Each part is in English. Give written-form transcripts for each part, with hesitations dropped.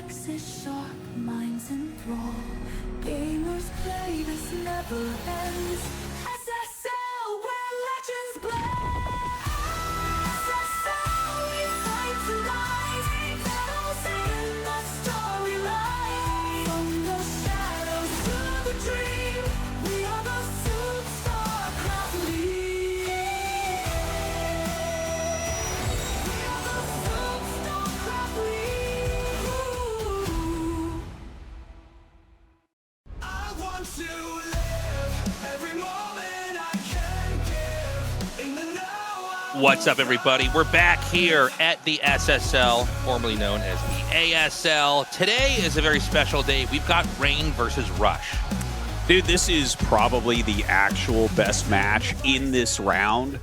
Reflexes, sharp minds enthrall. Gamers play, this never ends. SSL, where legends play. SSL, we fight tonight. Battles in the storyline. From the shadows to the dream, we are the SOOP StarCraft League. We are the SOOP StarCraft League. I want to live every moment I can give in the now. What's up, everybody? We're back here at the SSL, formerly known as the ASL. Today is a very special day. We've got Rain versus Rush. Dude, this is probably the actual best match in this round.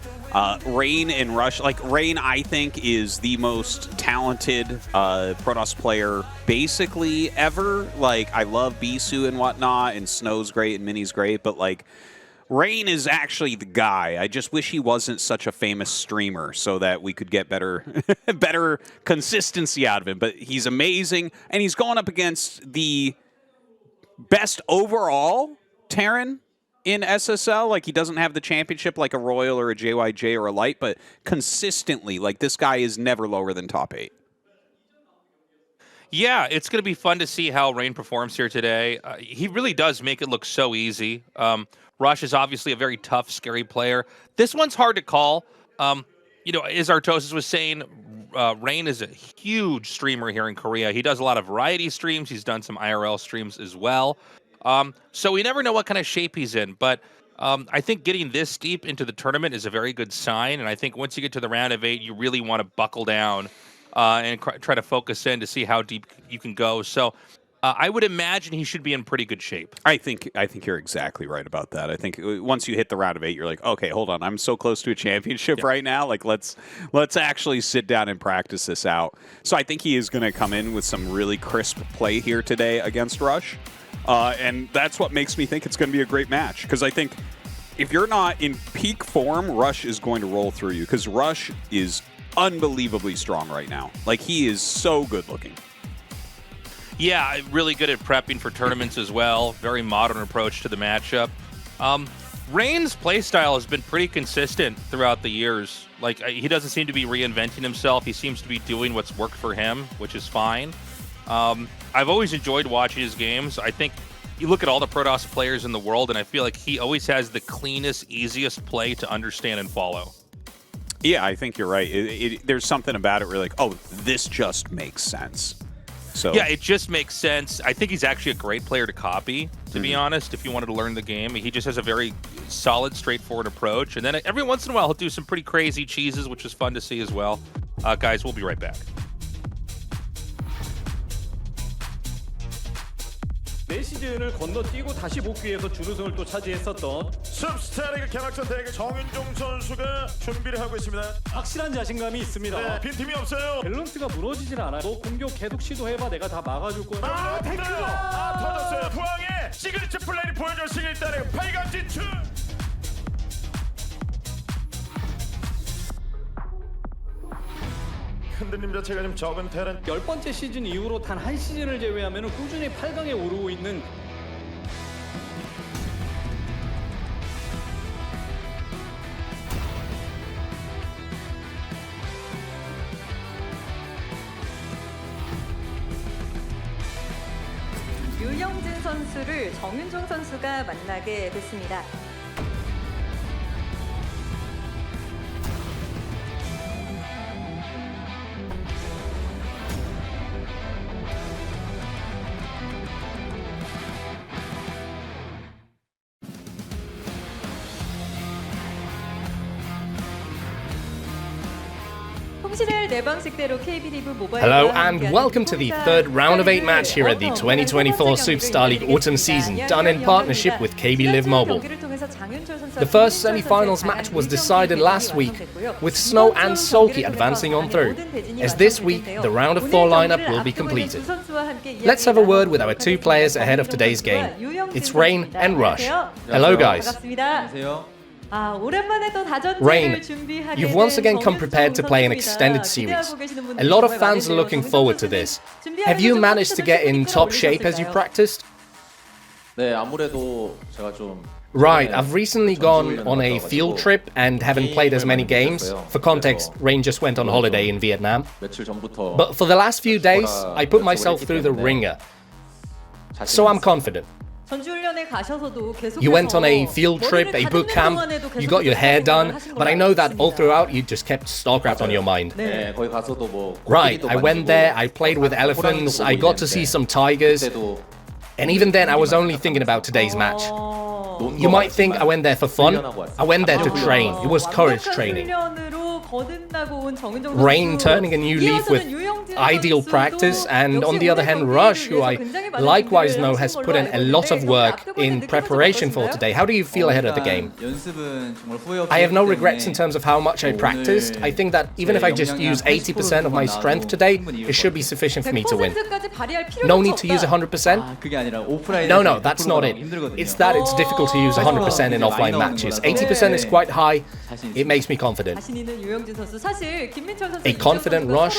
Rain and Rush, like Rain, I think is the most talented Protoss player basically ever. Like, I love Bisu and whatnot, and Snow's great and Mini's great, but like Rain is actually the guy. I just wish he wasn't such a famous streamer so that we could get better better consistency out of him. But he's amazing, and he's going up against the best overall Terran in SSL. Like, he doesn't have the championship like a Royal or a JYJ or a Light, but consistently, like, this guy is never lower than top 8. Yeah, it's going to be fun to see how Rain performs here today. He really does make it look so easy. Rush is obviously a very tough, scary player. This one's hard to call. You know, as Tastosis was saying, Rain is a huge streamer here in Korea. He does a lot of variety streams. He's done some IRL streams as well. So we never know what kind of shape he's in. But I think getting this deep into the tournament is a very good sign. And I think once you get to the round of 8, you really want to buckle down and try to focus in to see how deep you can go. So I would imagine he should be in pretty good shape. I think you're exactly right about that. I think once you hit the round of 8, you're like, okay, hold on, I'm so close to a championship right now. Like, let's actually sit down and practice this out. So I think he is going to come in with some really crisp play here today against Rush, and that's what makes me think it's going to be a great match. Because I think if you're not in peak form, Rush is going to roll through you. Because Rush is unbelievably strong right now. Like, he is so good looking. Yeah, really good at prepping for tournaments as well. Very modern approach to the matchup. Rain's playstyle has been pretty consistent throughout the years. Like, he doesn't seem to be reinventing himself. He seems to be doing what's worked for him, which is fine. I've always enjoyed watching his games. I think you look at all the Protoss players in the world, and I feel like he always has the cleanest, easiest play to understand and follow. Yeah, I think you're right. There's something about it where you're like, oh, this just makes sense. So yeah, it just makes sense. I think he's actually a great player to copy, to be honest, if you wanted to learn the game. He just has a very solid, straightforward approach. And then every once in a while, he'll do some pretty crazy cheeses, which is fun to see as well. Guys, we'll be right back. 네 시즌을 건너뛰고 다시 복귀해서 준우승을 또 차지했었던 SOOP StarLeague 개막전 대결 정윤종 선수가 준비를 하고 있습니다. 확실한 자신감이 있습니다. 네, 빈틈이 없어요. 밸런스가 무너지질 않아요. 너 공격 계속 시도해봐. 내가 다 막아줄 거야. 태클! 터졌어요. 부항의 시그니처 플레이를 보여줬으니 일단은 8강 진출! 흔들림 자체가 좀 적은 테란. 10번째 시즌 이후로 단 한 시즌을 제외하면 꾸준히 8강에 오르고 있는 유영진 선수를 정윤종 선수가 만나게 됐습니다. Hello and welcome to the third round of 8 match here at the 2024 SOOP StarLeague Autumn Season, done in partnership with KB Live Mobile. The first semi-finals match was decided last week, with Snow and Sulky advancing on through, as this week the round of 4 lineup will be completed. Let's have a word with our 2 players ahead of today's game. It's Rain and Rush. Hello guys. Rain, you've once again come prepared to play an extended series. A lot of fans are looking forward to this. Have you managed to get in top shape as you practiced? 네, 아무래도 제가 좀 Right, I've recently gone on a field trip and haven't played as many games. For context, Rain just went on holiday in Vietnam. 며칠 전부터 But for the last few days, I put myself through the ringer. So I'm confident. You went on a field trip, a boot camp, you got your hair done, but I know that all throughout you just kept StarCraft on your mind. 네, 거기 가서도 뭐 Right, I went there, I played with elephants, I got to see some tigers, and even then I was only thinking about today's match. You might think I went there for fun. I went there to train. It was courage training. Rain turning a new leaf with ideal practice, and on the other hand, Rush, who I likewise know has put in a lot of work in preparation for today. How do you feel ahead of the game? I have no regrets in terms of how much I practiced. I think that even if I just use 80% of my strength today, it should be sufficient for me to win. No need to use 100%? No, that's not it. It's that it's difficult to use 100% in offline matches. 80% is quite high. It makes me confident. A confident Rush?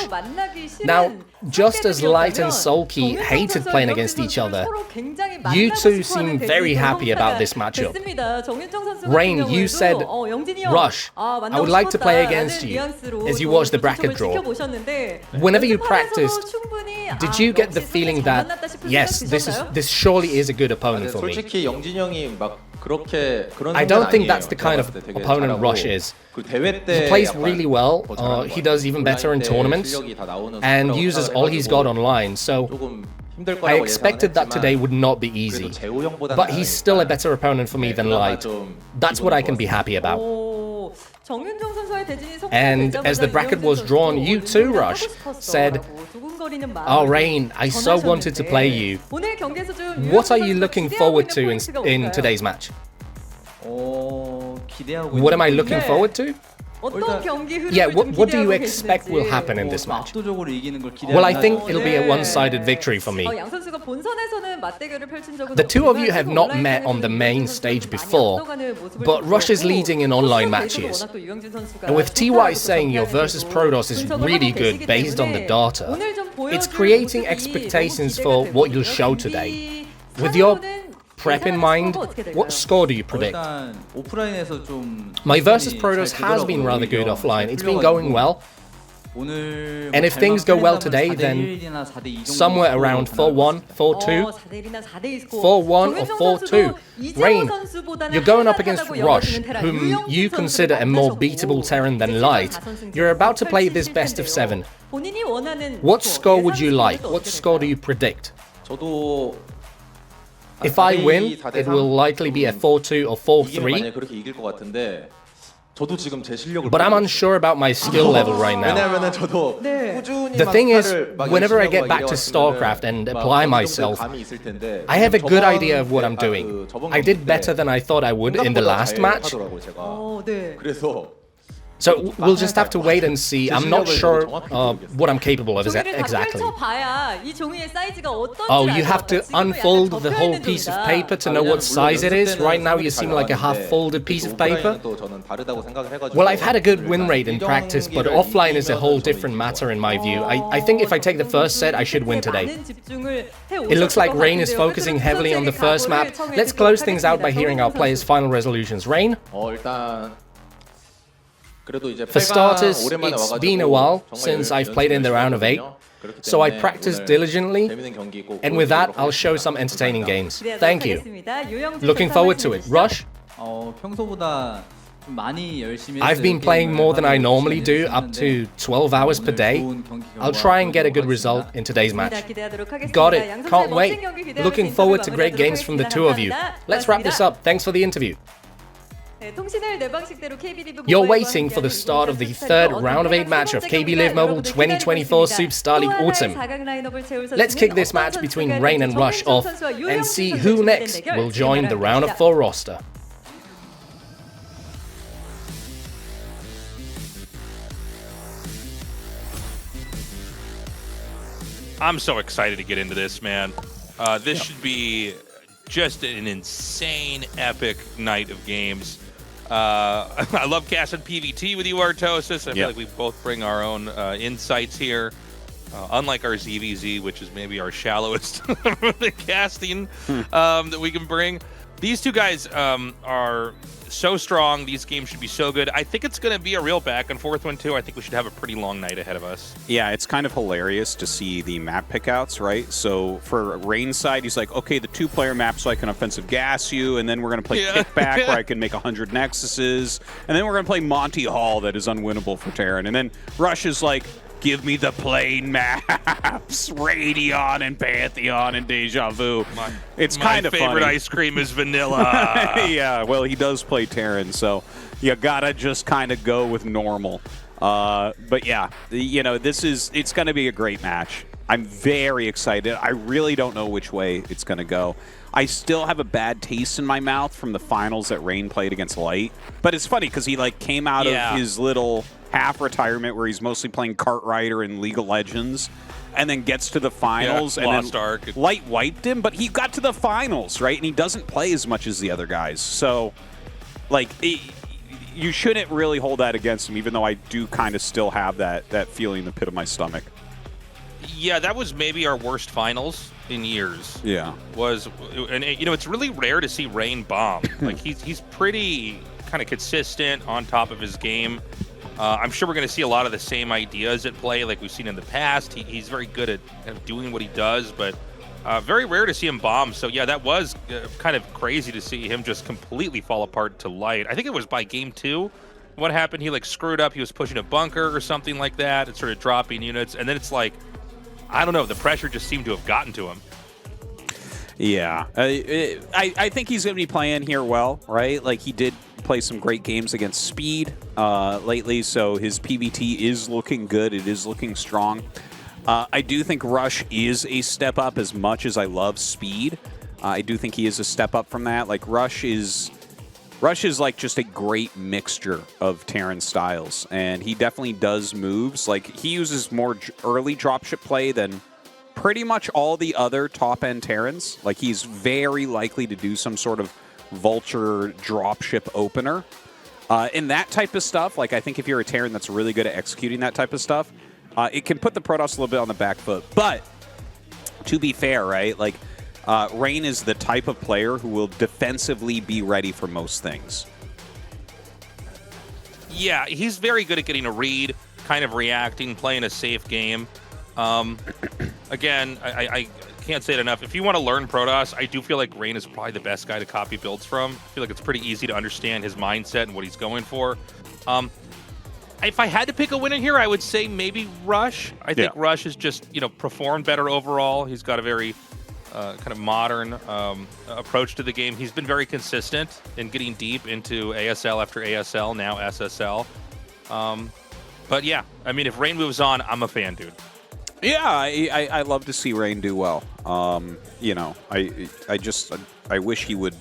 Now, just as Light and Sulky hated playing against each other, you two seem very happy about this matchup. Rain, you said, Rush, I would like to play against you as you watch the bracket draw. Whenever you practiced, did you get the feeling that, yes, this surely is a good opponent for me? 솔직히 영진이 형이 막 그렇게 그런 I don't think that's the kind of opponent Rush is. He plays really well, he does even better in tournaments, and uses all he's got online, so I expected that today would not be easy. But he's still a better opponent for me than Light. That's what I can be happy about. And as the bracket was drawn, you too, Rush, said, "Oh, Rain, I so wanted to play you. What are you looking forward to in today's match?" What am I looking forward to? Yeah, what do you expect will happen in this match? Well, I think it'll be a one-sided victory for me. The two of you have not met on the main stage before, but Rush is leading in online matches. And with TY saying your versus Protoss is really good based on the data, it's creating expectations for what you'll show today. With your prep in mind, what score do you predict? My versus Protoss has been rather good offline. It's been going well. And if things go well today, then somewhere around 4-1, 4-2, 4-1 or 4-2. Rain, you're going up against Rush, whom you consider a more beatable Terran than Light. You're about to play this best of 7. What score would you like? What score do you predict? If I win, it will likely be a 4-2 or 4-3. But I'm unsure about my skill level right now. The thing is, whenever I get back to StarCraft and apply myself, I have a good idea of what I'm doing. I did better than I thought I would in the last match. So we'll just have to wait and see. I'm not sure what I'm capable of exactly. Oh, you have to unfold the whole piece of paper to know what size it is? Right now you seem like a half-folded piece of paper? Well, I've had a good win rate in practice, but offline is a whole different matter in my view. I think if I take the first set, I should win today. It looks like Rain is focusing heavily on the first map. Let's close things out by hearing our players' final resolutions. Rain? For starters, it's been a while since I've played in the round of 8, so I practiced diligently, and with that, I'll show some entertaining games. Thank you. Looking forward to it. Rush? I've been playing more than I normally do, up to 12 hours per day. I'll try and get a good result in today's match. Got it. Can't wait. Looking forward to great games from the two of you. Let's wrap this up. Thanks for the interview. You're waiting for the start of the third round of 8 match of KB Live Mobile 2024 SOOP StarLeague Autumn. Let's kick this match between Rain and Rush off and see who next will join the round of 4 roster. I'm so excited to get into this, man. This should be just an insane, epic night of games. I love casting PVT with you, Artosis. I feel Yep. like we both bring our own insights here. Unlike our ZVZ, which is maybe our shallowest casting that we can bring. These two guys are so strong. These games should be so good. I think it's going to be a real back and forth one, too. I think we should have a pretty long night ahead of us. Yeah, it's kind of hilarious to see the map pickouts, right? So for Rain's side, he's like, okay, the 2-player map so I can offensive gas you, and then we're going to play kickback where I can make 100 Nexuses, and then we're going to play Monty Hall that is unwinnable for Terran. And then Rush is like, give me the plain maps, Radion and Pantheon and Deja Vu. It's kind of My favorite funny. ice cream is vanilla. Yeah, well, he does play Terran, so you gotta just kind of go with normal. But yeah, you know, it's going to be a great match. I'm very excited. I really don't know which way it's going to go. I still have a bad taste in my mouth from the finals that Rain played against Light. But it's funny because he like came out of his little half retirement where he's mostly playing Kart Rider and League of Legends, and then gets to the finals, and Lost then Ark. Light wiped him, but he got to the finals, right? And he doesn't play as much as the other guys. So, like, you shouldn't really hold that against him, even though I do kind of still have that feeling in the pit of my stomach. Yeah, that was maybe our worst finals in years. Yeah. And you know, it's really rare to see Rain bomb. Like he's pretty kind of consistent on top of his game. I'm sure we're going to see a lot of the same ideas at play like we've seen in the past. He's very good at doing what he does, but very rare to see him bomb. So yeah, that was kind of crazy to see him just completely fall apart to Light. I think it was by game 2. What happened? He like screwed up. He was pushing a bunker or something like that. It started dropping units, and then it's like, I don't know. The pressure just seemed to have gotten to him. Yeah, I think he's going to be playing here well, right? Like he did play some great games against Speed lately, so his PVT is looking good. It is looking strong. I do think Rush is a step up as much as I love Speed. I do think he is a step up from that. Like Rush is like just a great mixture of Terran styles, and he definitely does moves. Like he uses more early dropship play than pretty much all the other top-end Terrans. Like he's very likely to do some sort of Vulture dropship opener. And that type of stuff, like I think if you're a Terran that's really good at executing that type of stuff, it can put the Protoss a little bit on the back foot. But to be fair, right, like Rain is the type of player who will defensively be ready for most things. Yeah, he's very good at getting a read, kind of reacting, playing a safe game. Again, I can't say it enough. If you want to learn Protoss, I do feel like Rain is probably the best guy to copy builds from. I feel like it's pretty easy to understand his mindset and what he's going for. If I had to pick a winner here, I would say maybe Rush. I think Rush has just, performed better overall. He's got a very kind of modern approach to the game. He's been very consistent in getting deep into ASL after ASL, now SSL. But yeah, I mean, if Rain moves on, I'm a fan, dude. Yeah, I love to see Rain do well. I wish he would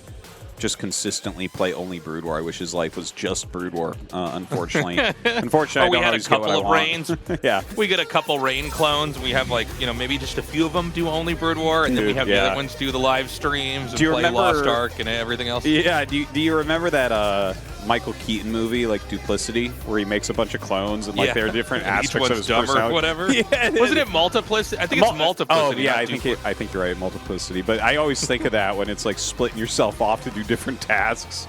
just consistently play only Brood War. I wish his life was just Brood War. Unfortunately, I don't we had always get what I a couple of want. Rains. Yeah, we get a couple Rain clones. We have maybe just a few of them do only Brood War, and then we have the other ones do the live streams and Do you play remember- Lost Ark and everything else. yeah. Do you remember that Michael Keaton movie, like Duplicity, where he makes a bunch of clones and like there are different And each aspects of one's his dumb or personality? whatever. Yeah, Wasn't it Multiplicity? I think it's Multiplicity. Oh yeah, not I think Duplicity. I think you're right, Multiplicity. But I always think of that when it's like splitting yourself off to do different tasks.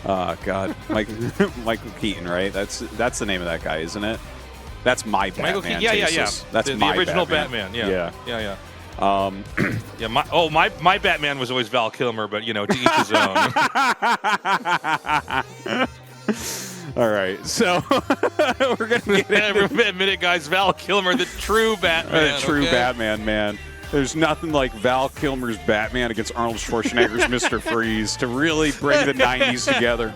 Oh God, Michael Keaton, right? That's the name of that guy, isn't it? That's my Batman. Michael Keaton. Yeah. Tastosis. That's the my original Batman. Yeah. Yeah, my Batman was always Val Kilmer, but to each his own. All right, so we're gonna get Every minute, guys. Val Kilmer, the true Batman. true okay? Batman, man. There's nothing like Val Kilmer's Batman against Arnold Schwarzenegger's Mr. Freeze to really bring the 90s together.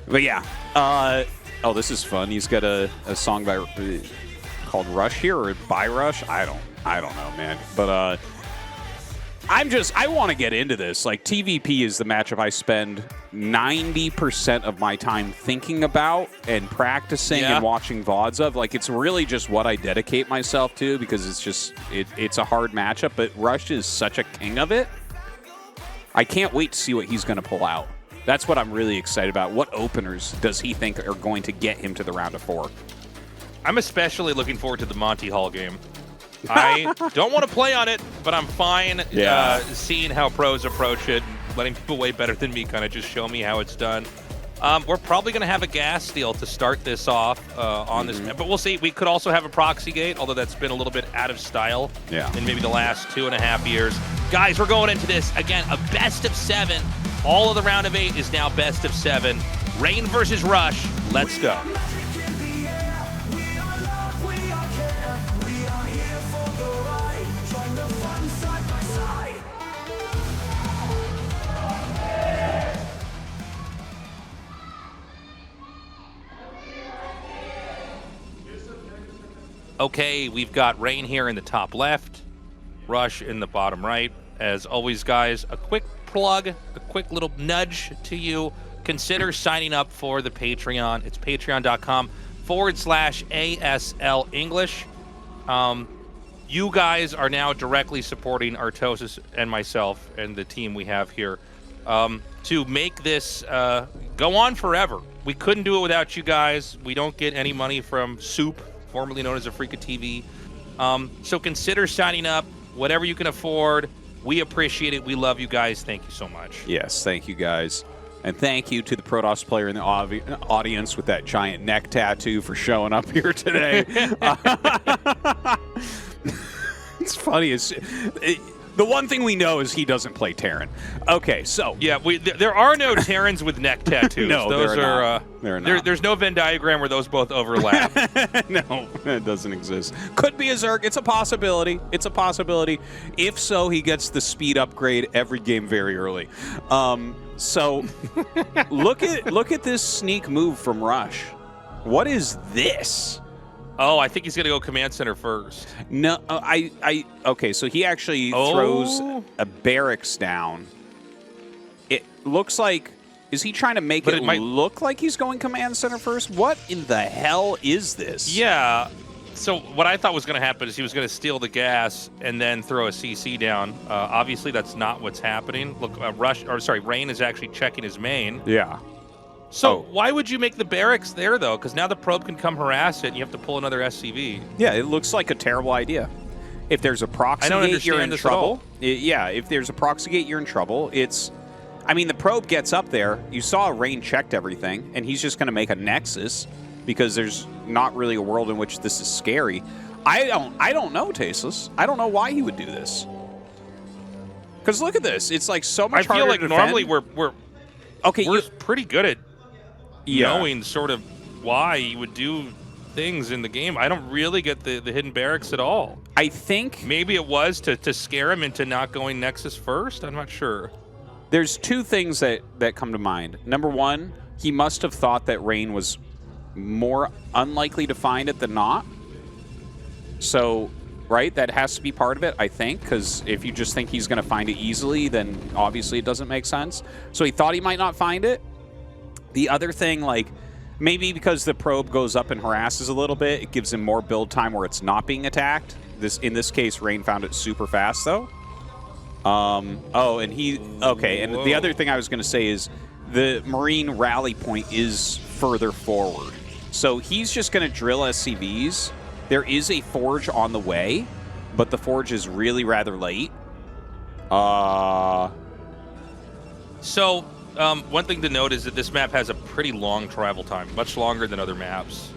But yeah. This is fun. He's got a song called Rush here, or by Rush. I don't know, man. But I want to get into this. Like, TVP is the matchup I spend 90% of my time thinking about and practicing and watching VODs of. Like, it's really just what I dedicate myself to, because it's a hard matchup, but Rush is such a king of it. I can't wait to see what he's going to pull out. That's what I'm really excited about. What openers does he think are going to get him to the round of 4? I'm especially looking forward to the Monty Hall game. I don't want to play on it, but I'm fine seeing how pros approach it, letting people way better than me kind of just show me how it's done. We're probably going to have a gas steal to start this off on this map, but we'll see. We could also have a proxy gate, although that's been a little bit out of style in maybe the last 2.5 years. Guys, we're going into this, again, a best of 7. All of the round of 8 is now best of 7. Rain versus Rush. Let's go. Okay, we've got Rain here in the top left, Rush in the bottom right. As always, guys, a quick plug, a quick little nudge to you. Consider signing up for the Patreon. It's patreon.com/ASL English. You guys are now directly supporting Tastosis and myself and the team we have here to make this go on forever. We couldn't do it without you guys. We don't get any money from SOOP, formerly known as Africa TV. So consider signing up, whatever you can afford. We appreciate it. We love you guys. Thank you so much. Yes, thank you guys. And thank you to the Protoss player in the audience with that giant neck tattoo for showing up here today. It's funny. The one thing we know is he doesn't play Terran. Okay, so yeah, there are no Terrans with neck tattoos. No, those are not. There's no Venn diagram where those both overlap. No, it doesn't exist. Could be a Zerg. It's a possibility. It's a possibility. If so, he gets the speed upgrade every game very early. So look at this sneak move from Rush. What is this? Oh, I think he's going to go command center first. No, okay, so he actually throws a barracks down. It looks like, is he trying to make it look like he's going command center first? What in the hell is this? Yeah, so what I thought was going to happen is he was going to steal the gas and then throw a CC down. Obviously, that's not what's happening. Look, Rain is actually checking his main. Yeah. So why would you make the barracks there, though? Because now the probe can come harass it, and you have to pull another SCV. Yeah, it looks like a terrible idea. If there's a proxy gate, you're in trouble. If there's a proxy gate, you're in trouble. I mean, the probe gets up there. You saw Rain checked everything, and he's just going to make a nexus because there's not really a world in which this is scary. I don't know, Tastosis. I don't know why he would do this. Because look at this. It's like so much harder to defend. I feel like normally we're pretty good at knowing sort of why he would do things in the game. I don't really get the hidden barracks at all. I think maybe it was to scare him into not going Nexus first. I'm not sure. There's two things that come to mind. Number one, he must have thought that Rain was more unlikely to find it than not. So, right, that has to be part of it, I think, because if you just think he's going to find it easily, then obviously it doesn't make sense. So he thought he might not find it. The other thing, like, maybe because the probe goes up and harasses a little bit, it gives him more build time where it's not being attacked. In this case, Rain found it super fast, though. And the other thing I was going to say is the Marine rally point is further forward. So he's just going to drill SCVs. There is a forge on the way, but the forge is really rather late. So, one thing to note is that this map has a pretty long travel time, much longer than other maps.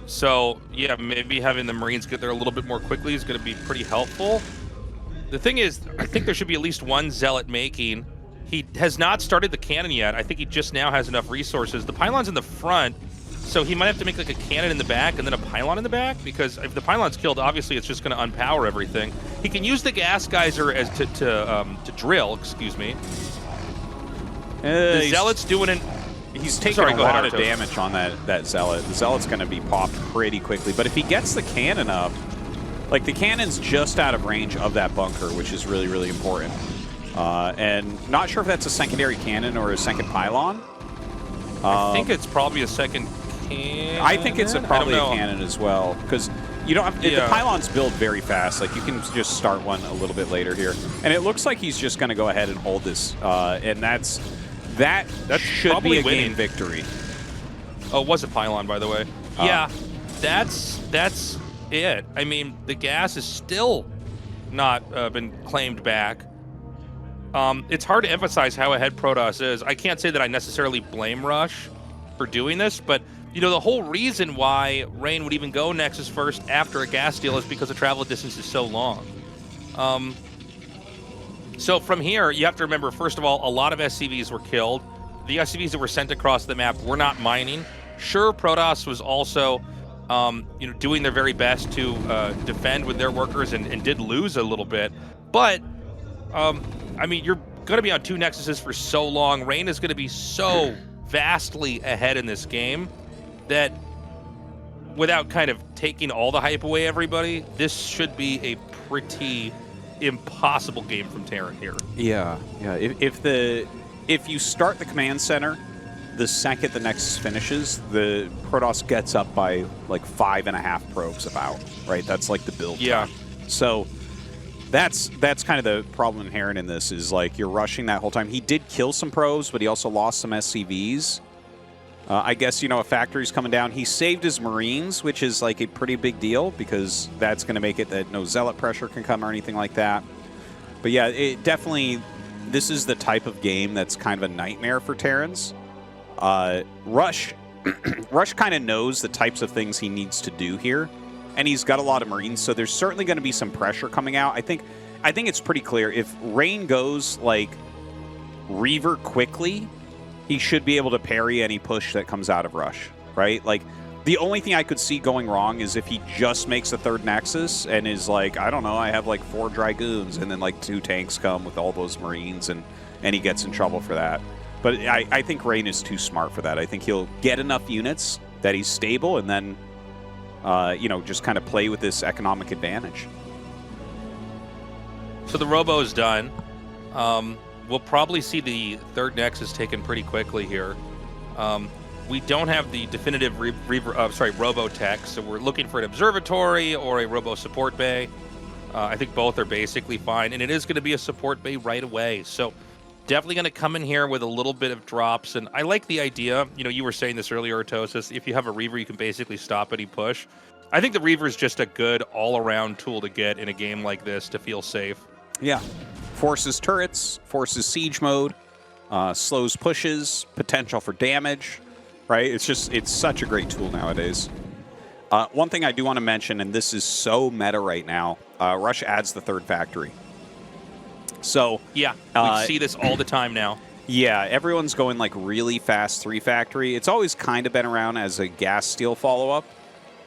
So, yeah, maybe having the Marines get there a little bit more quickly is going to be pretty helpful. The thing is, I think there should be at least one Zealot making. He has not started the cannon yet. I think he just now has enough resources. The pylon's in the front, so he might have to make like a cannon in the back and then a pylon in the back, because if the pylon's killed, obviously it's just going to unpower everything. He can use the gas geyser as to drill, excuse me. The Zealot's doing it. He's taking a lot of damage on that Zealot. The Zealot's going to be popped pretty quickly, but if he gets the cannon up, like the cannon's just out of range of that bunker, which is really, really important. And not sure if that's a secondary cannon or a second pylon. I think it's probably a second cannon. I think it's probably a cannon as well, because You don't have, the pylons build very fast. Like, you can just start one a little bit later here. And it looks like he's just going to go ahead and hold this. And that should be a game victory. Oh, it was a pylon, by the way. Yeah, that's it. I mean, the gas is still not been claimed back. It's hard to emphasize how ahead Protoss is. I can't say that I necessarily blame Rush for doing this, but you know, the whole reason why Rain would even go Nexus first after a gas steal is because the travel distance is so long. So from here, you have to remember, first of all, a lot of SCVs were killed. The SCVs that were sent across the map were not mining. Sure, Protoss was also you know, doing their very best to defend with their workers and did lose a little bit. But, I mean, you're going to be on 2 Nexuses for so long. Rain is going to be so vastly ahead in this game that without kind of taking all the hype away, everybody, this should be a pretty impossible game from Terran here. Yeah, yeah. If you start the command center, the second the Nexus finishes, the Protoss gets up by like 5.5 probes about, right? That's like the build time. So that's kind of the problem inherent in this, is like you're rushing that whole time. He did kill some probes, but he also lost some SCVs. I guess, you know, a factory's coming down. He saved his Marines, which is like a pretty big deal because that's going to make it that no Zealot pressure can come or anything like that. But yeah, it definitely, this is the type of game that's kind of a nightmare for Terrans. Rush kind of knows the types of things he needs to do here, and he's got a lot of Marines, so there's certainly going to be some pressure coming out. I think it's pretty clear. If Rain goes like Reaver quickly, he should be able to parry any push that comes out of Rush, right? Like, the only thing I could see going wrong is if he just makes a 3rd Nexus and is like, I don't know, I have like 4 Dragoons, and then like 2 tanks come with all those Marines, and he gets in trouble for that. But I think Rain is too smart for that. I think he'll get enough units that he's stable, and then, you know, just kind of play with this economic advantage. So the Robo is done. We'll probably see the 3rd Nexus taken pretty quickly here. We don't have the definitive Robo tech, so we're looking for an observatory or a Robo support bay. I think both are basically fine, and it is going to be a support bay right away. So definitely going to come in here with a little bit of drops, and I like the idea. You know, you were saying this earlier, Tastosis. If you have a Reaver, you can basically stop any push. I think the Reaver is just a good all-around tool to get in a game like this to feel safe. Yeah. Forces turrets, forces siege mode, slows pushes, potential for damage, right? It's such a great tool nowadays. One thing I do want to mention, and this is so meta right now, Rush adds the 3rd factory. So yeah, we see this all the time now. Yeah, everyone's going like really fast 3 factory. It's always kind of been around as a gas steal follow-up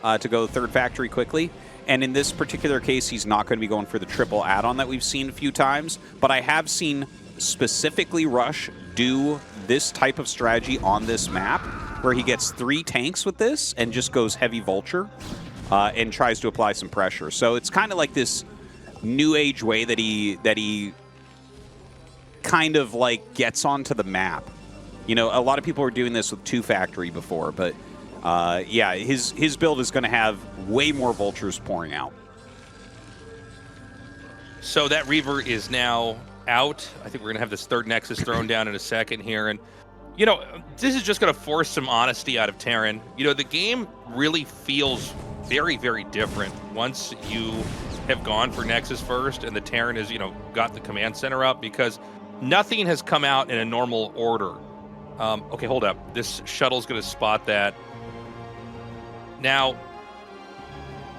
to go 3rd factory quickly. And in this particular case, he's not going to be going for the triple add-on that we've seen a few times. But I have seen specifically Rush do this type of strategy on this map, where he gets 3 tanks with this and just goes heavy vulture and tries to apply some pressure. So it's kind of like this new age way that he kind of like gets onto the map. You know, a lot of people were doing this with 2 factory before, but yeah, his build is going to have way more vultures pouring out. So that Reaver is now out. I think we're going to have this 3rd Nexus thrown down in a second here. And, you know, this is just going to force some honesty out of Terran. You know, the game really feels very, very different once you have gone for Nexus first and the Terran has, you know, got the command center up, because nothing has come out in a normal order. Okay, hold up. This shuttle's going to spot that. Now,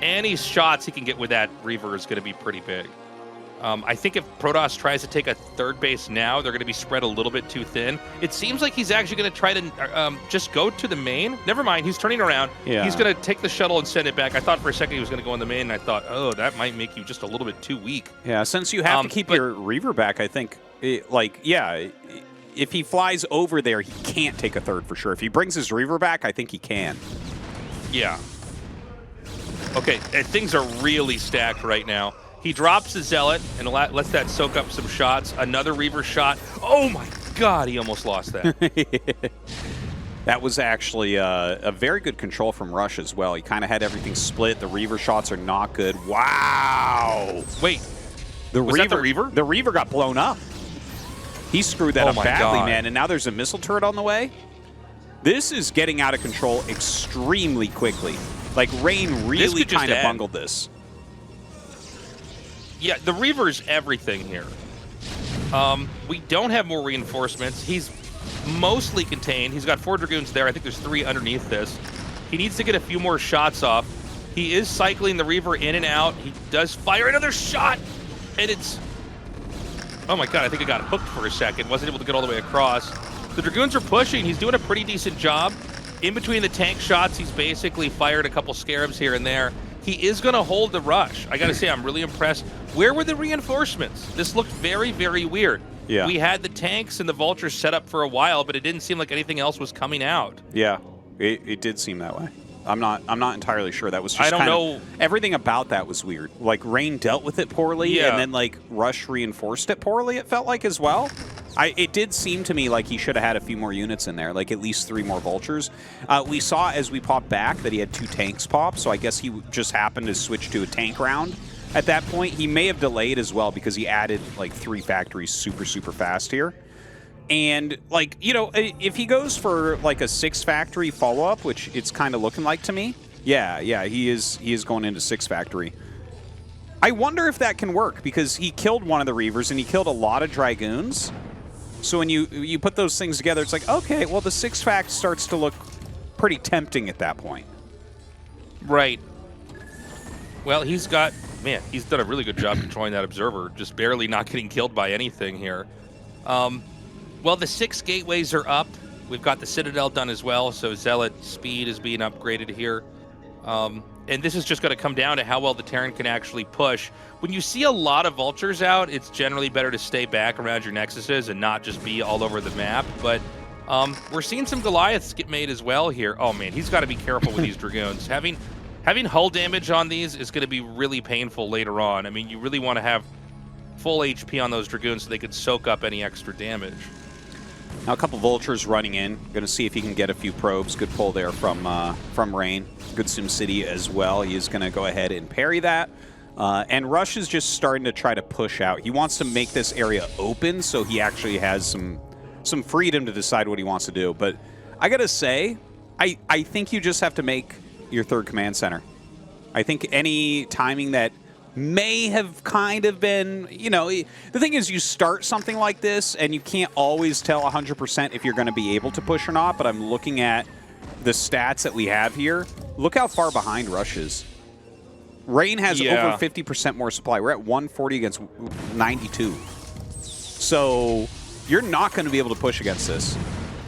any shots he can get with that Reaver is going to be pretty big. I think if Protoss tries to take a 3rd base now, they're going to be spread a little bit too thin. It seems like he's actually going to try to just go to the main. Never mind, he's turning around. Yeah. He's going to take the shuttle and send it back. I thought for a second he was going to go in the main, and I thought, oh, that might make you just a little bit too weak. Yeah, since you have to keep your Reaver back, I think, if he flies over there, he can't take a 3rd for sure. If he brings his Reaver back, I think he can. Yeah. Okay, and things are really stacked right now. He drops the Zealot and lets that soak up some shots. Another Reaver shot. Oh my God, he almost lost that. That was actually a very good control from Rush as well. He kind of had everything split. The Reaver shots are not good. Wow. Wait, The was that the Reaver? The Reaver got blown up. He screwed that Oh up my badly, God. man. And now there's a missile turret on the way. This is getting out of control extremely quickly. Like, Rain really could just kind of end. bungled this. Yeah, the Reaver's everything here. We don't have more reinforcements. He's mostly contained. He's got 4 Dragoons there. I think there's 3 underneath this. He needs to get a few more shots off. He is cycling the Reaver in and out. He does fire another shot, and it's... Oh my god, I think I got hooked for a second. Wasn't able to get all the way across. The Dragoons are pushing. He's doing a pretty decent job. In between the tank shots, he's basically fired a couple Scarabs here and there. He is going to hold the rush. I got to say, I'm really impressed. Where were the reinforcements? This looked very, very weird. Yeah. We had the tanks and the Vultures set up for a while, but it didn't seem like anything else was coming out. Yeah, it did seem that way. I'm not entirely sure. That was just I don't kind know. of, everything about that was weird. Like, Rain dealt with it poorly, Yeah. and then like Rush reinforced it poorly. It felt like as well. It did seem to me like he should have had a few more units in there, like at least 3 more Vultures. We saw as we popped back that he had 2 tanks pop, so I guess he just happened to switch to a tank round. At that point, he may have delayed as well because he added like 3 factories super, super fast here. And, like, you know, if he goes for, like, a 6 factory follow-up, which it's kind of looking like to me, yeah, he is going into 6 factory. I wonder if that can work, because he killed one of the Reavers, and he killed a lot of Dragoons. So when you put those things together, it's like, okay, well, the 6 fact starts to look pretty tempting at that point. Right. Well, he's got... Man, he's done a really good job controlling that Observer, just barely not getting killed by anything here. Well, the 6 gateways are up. We've got the Citadel done as well, so Zealot speed is being upgraded here. And this is just going to come down to how well the Terran can actually push. When you see a lot of Vultures out, it's generally better to stay back around your Nexuses and not just be all over the map. But we're seeing some Goliaths get made as well here. Oh, man, he's got to be careful with these Dragoons. Having hull damage on these is going to be really painful later on. I mean, you really want to have full HP on those Dragoons so they could soak up any extra damage. Now a couple Vultures running in. Going to see if he can get a few probes. Good pull there from Rain. Good SimCity as well. He is going to go ahead and parry that. And Rush is just starting to try to push out. He wants to make this area open so he actually has some freedom to decide what he wants to do. But I got to say, I think you just have to make your 3rd command center. I think any timing that may have kind of been, you know, the thing is you start something like this and you can't always tell 100% if you're going to be able to push or not, but I'm looking at the stats that we have here. Look how far behind Rush is. Rain has over 50% more supply. We're at 140 against 92. So you're not going to be able to push against this,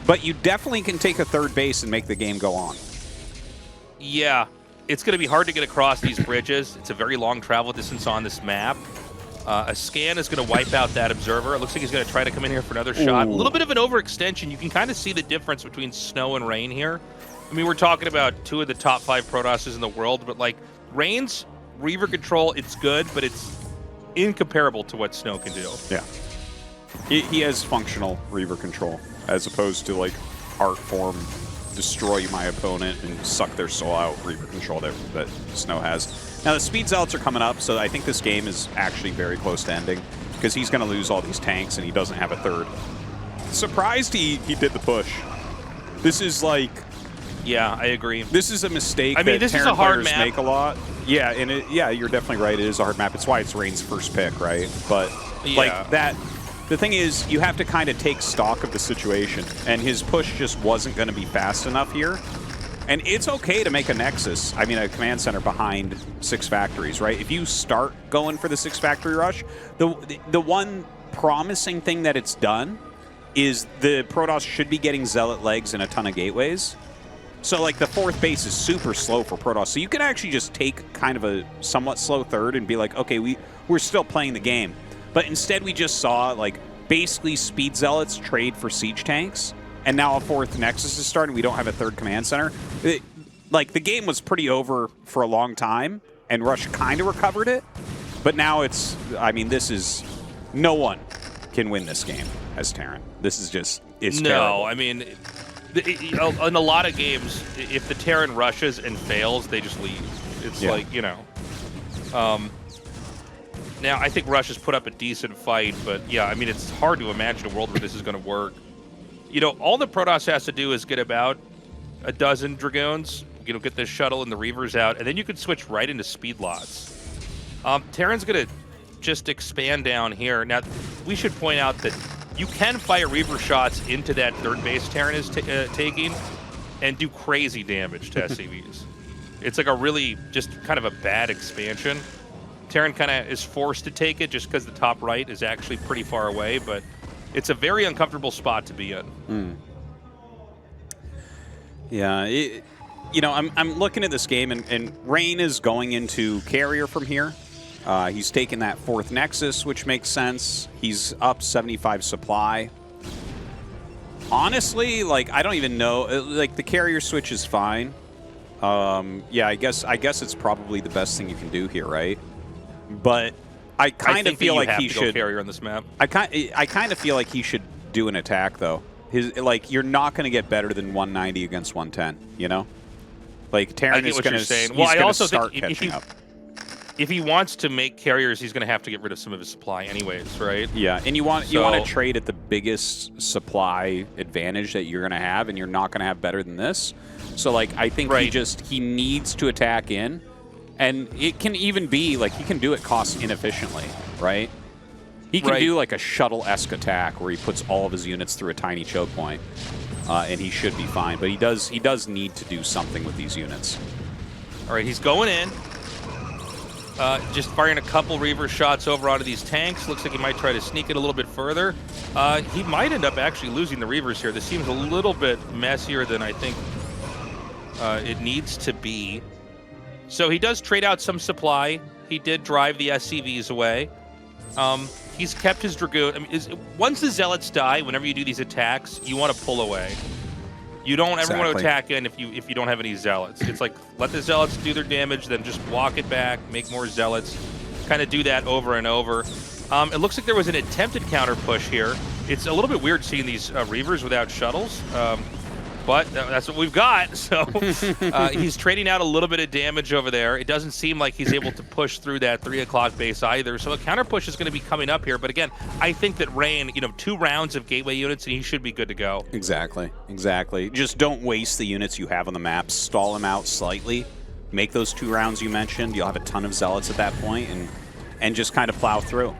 but you definitely can take a 3rd base and make the game go on. Yeah, it's going to be hard to get across these bridges. It's a very long travel distance on this map. A scan is going to wipe out that Observer. It looks like he's going to try to come in here for another shot. A little bit of an overextension. You can kind of see the difference between Snow and Rain here. I mean, we're talking about 2 of the top 5 Protosses in the world, but like Rain's Reaver control, it's good, but it's incomparable to what Snow can do. Yeah. He has functional Reaver control, as opposed to, like, art form, destroy my opponent and suck their soul out Reaver control that Snow has. Now, the Speed Zealots are coming up, so I think this game is actually very close to ending, because he's going to lose all these tanks, and he doesn't have a 3rd. Surprised he did the push. This is, like... Yeah, I agree. This is a mistake I mean, that this is Terran a hard players map. make a lot. Yeah, and yeah, you're definitely right. It is a hard map. It's why it's Rain's first pick, right? But like that, the thing is, you have to kind of take stock of the situation, and his push just wasn't going to be fast enough here. And it's okay to make a Nexus, I mean a command center behind 6 factories, right? If you start going for the 6 factory rush, the one promising thing that it's done is the Protoss should be getting Zealot legs and a ton of gateways. So, like, the 4th base is super slow for Protoss. So you can actually just take kind of a somewhat slow 3rd and be like, okay, we're still playing the game. But instead we just saw, like, basically Speed Zealots trade for siege tanks. And now a 4th Nexus is starting. We don't have a 3rd command center. Like, the game was pretty over for a long time, and Rush kind of recovered it. But now it's, I mean, this is, no one can win this game as Terran. This is just, it's terrible. I mean... In a lot of games, if the Terran rushes and fails, they just leave. It's like, you know. Now, I think Rush has put up a decent fight, but yeah, I mean, it's hard to imagine a world where this is going to work. You know, all the Protoss has to do is get about a dozen Dragoons, you know, get the shuttle and the Reavers out, and then you can switch right into speed lots. Terran's going to just expand down here. Now, we should point out that you can fire Reaver shots into that third base Terran is taking and do crazy damage to SCVs. It's like a really just kind of a bad expansion. Terran kind of is forced to take it just because the top right is actually pretty far away, but it's a very uncomfortable spot to be in. Yeah, you know, I'm looking at this game, and Rain is going into carrier from here. He's taking that 4th Nexus, which makes sense. He's up 75 supply. Honestly, like, I don't even know. Like, the carrier switch is fine. Yeah, I guess it's probably the best thing you can do here, right? But I kind of feel like he should carrier on this map. I kind of feel like he should do an attack though. Like, you're not going to get better than 190 against 110. You know, like Terran is going to. Well, I also start catching up. If he wants to make carriers, he's going to have to get rid of some of his supply, anyways, right? Yeah, and you want to trade at the biggest supply advantage that you're going to have, and you're not going to have better than this. So, like, I think he needs to attack in. And it can even be, like, he can do it cost inefficiently, right? He can do, like, a shuttle-esque attack where he puts all of his units through a tiny choke point, and he should be fine. But he does need to do something with these units. All right, he's going in. Just firing a couple Reaver shots over onto these tanks. Looks like he might try to sneak it a little bit further. He might end up actually losing the Reavers here. This seems a little bit messier than I think it needs to be. So he does trade out some supply. He did drive the SCVs away. He's kept his Dragoon. I mean, once the Zealots die, whenever you do these attacks, you want to pull away. You don't ever want to attack in if you don't have any Zealots. It's like, let the Zealots do their damage, then just walk it back, make more Zealots. Kind of do that over and over. It looks like there was an attempted counter push here. It's a little bit weird seeing these Reavers without shuttles. But that's what we've got. So he's trading out a little bit of damage over there. It doesn't seem like he's able to push through that 3 o'clock base either. So a counter push is going to be coming up here. But again, I think that Rain, you know, 2 rounds of gateway units and he should be good to go. Exactly. Just don't waste the units you have on the map. Stall them out slightly. Make those 2 rounds you mentioned. You'll have a ton of Zealots at that point and just kind of plow through.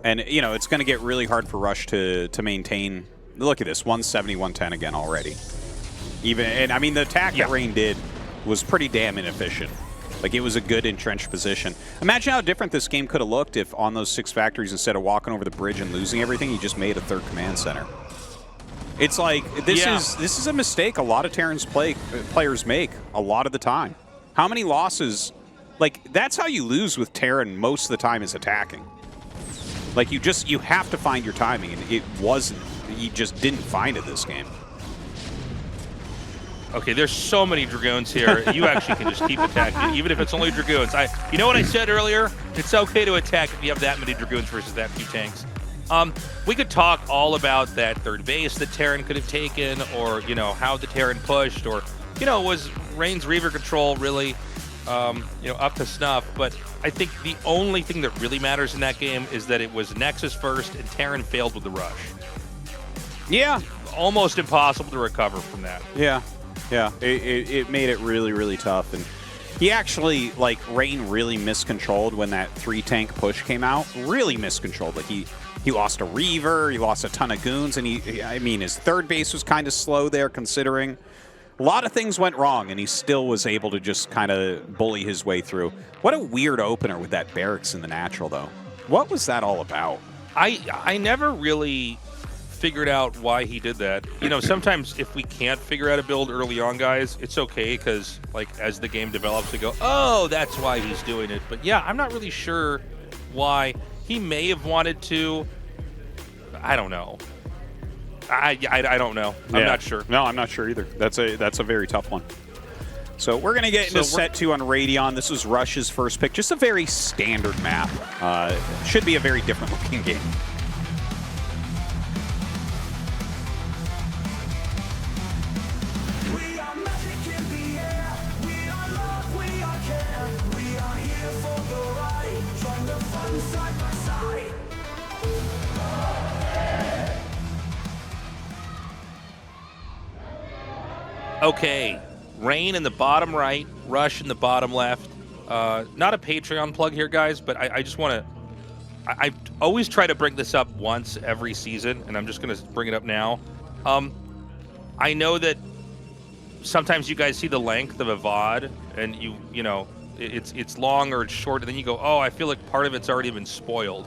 And, you know, it's going to get really hard for Rush to maintain. Look at this, 170, 110 again already. And I mean, the attack that Rain did was pretty damn inefficient. Like, it was a good entrenched position. Imagine how different this game could have looked if on those 6 factories, instead of walking over the bridge and losing everything, you just made a 3rd command center. It's like, this is a mistake a lot of Terran's players make a lot of the time. How many losses? Like, that's how you lose with Terran most of the time, is attacking. Like, you have to find your timing, and it wasn't. He just didn't find it this game. Okay, there's so many Dragoons here. You actually can just keep attacking, even if it's only Dragoons. You know what I said earlier? It's okay to attack if you have that many Dragoons versus that few tanks. We could talk all about that 3rd base that Terran could have taken, or, you know, how the Terran pushed, or, you know, was Rain's Reaver control really, you know, up to snuff? But I think the only thing that really matters in that game is that it was Nexus first, and Terran failed with the rush. Yeah. Almost impossible to recover from that. Yeah. Yeah, it made it really, really tough. And he actually, like, Rain really miscontrolled when that 3-tank push came out. Really miscontrolled. Like, he lost a Reaver, he lost a ton of goons, and I mean, his 3rd base was kind of slow there, considering. A lot of things went wrong, and he still was able to just kind of bully his way through. What a weird opener with that barracks in the natural, though. What was that all about? I never really figured out why he did that. You know, sometimes if we can't figure out a build early on, guys, it's okay, because, like, as the game develops, we go, oh, that's why he's doing it. But yeah, I'm not really sure why. He may have wanted to. I don't know. I don't know. I'm not sure. No, I'm not sure either. That's a very tough one. So we're going to get into set 2 on Radion. This was Rush's first pick. Just a very standard map. Should be a very different looking game. Okay, Rain in the bottom right, Rush in the bottom left. Not a Patreon plug here, guys, but I just want to... I always try to bring this up once every season, and I'm just going to bring it up now. I know that sometimes you guys see the length of a VOD, and you know, it's long or it's short, and then you go, oh, I feel like part of it's already been spoiled.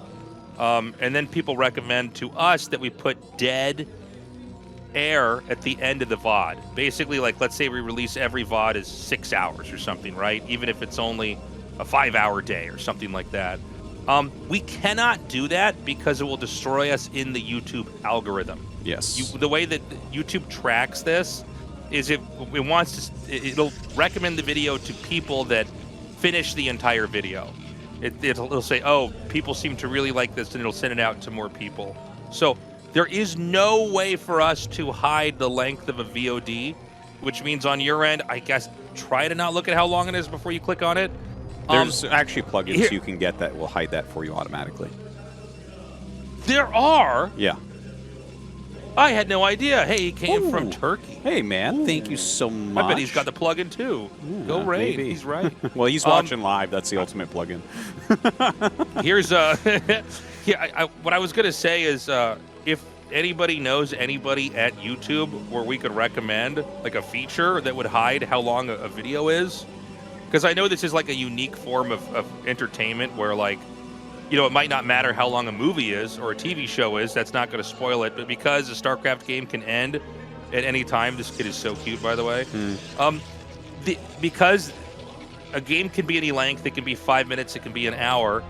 And then people recommend to us that we put dead air at the end of the VOD. Basically, like, let's say we release every VOD is 6 hours or something, right? Even if it's only a 5-hour day or something like that. We cannot do that because it will destroy us in the YouTube algorithm. Yes. The way that YouTube tracks this is it'll recommend the video to people that finish the entire video. It'll say, oh, people seem to really like this, and it'll send it out to more people. So there is no way for us to hide the length of a VOD, which means on your end, I guess, try to not look at how long it is before you click on it. There's actually plugins you can get that will hide that for you automatically. There are? Yeah. I had no idea. Hey, he came from Turkey. Hey, man. Thank you so much. I bet he's got the plugin, too. Go Rain. Maybe. He's right. Well, he's watching live. That's the ultimate plugin. Here's what I was going to say is if anybody knows anybody at YouTube where we could recommend like a feature that would hide how long a video is, because I know this is like a unique form of entertainment where, like, you know, it might not matter how long a movie is or a TV show is. That's not going to spoil it. But because a StarCraft game can end at any time, this kid is so cute, by the way. Because a game can be any length, it can be 5 minutes, it can be an hour.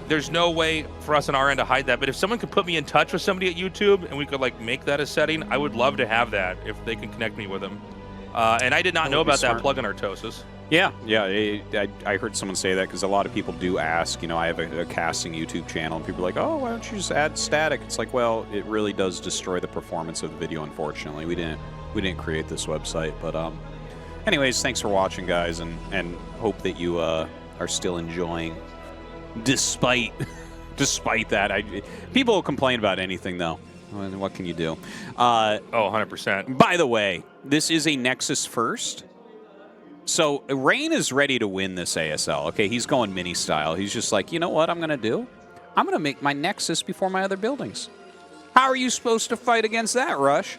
There's no way for us on our end to hide that. But if someone could put me in touch with somebody at YouTube and we could like make that a setting, I would love to have that if they can connect me with them. And I did not know about that plugin, Tastosis. Yeah. I heard someone say that because a lot of people do ask. You know, I have a casting YouTube channel, and people are like, oh, why don't you just add static? It's like, well, it really does destroy the performance of the video, unfortunately. We didn't create this website. But anyways, thanks for watching, guys, and hope that you are still enjoying despite that. People will complain about anything, though. What can you do? 100%. By the way, this is a Nexus first. So Rain is ready to win this ASL. Okay, he's going mini style. He's just like, you know what I'm going to do? I'm going to make my Nexus before my other buildings. How are you supposed to fight against that, Rush?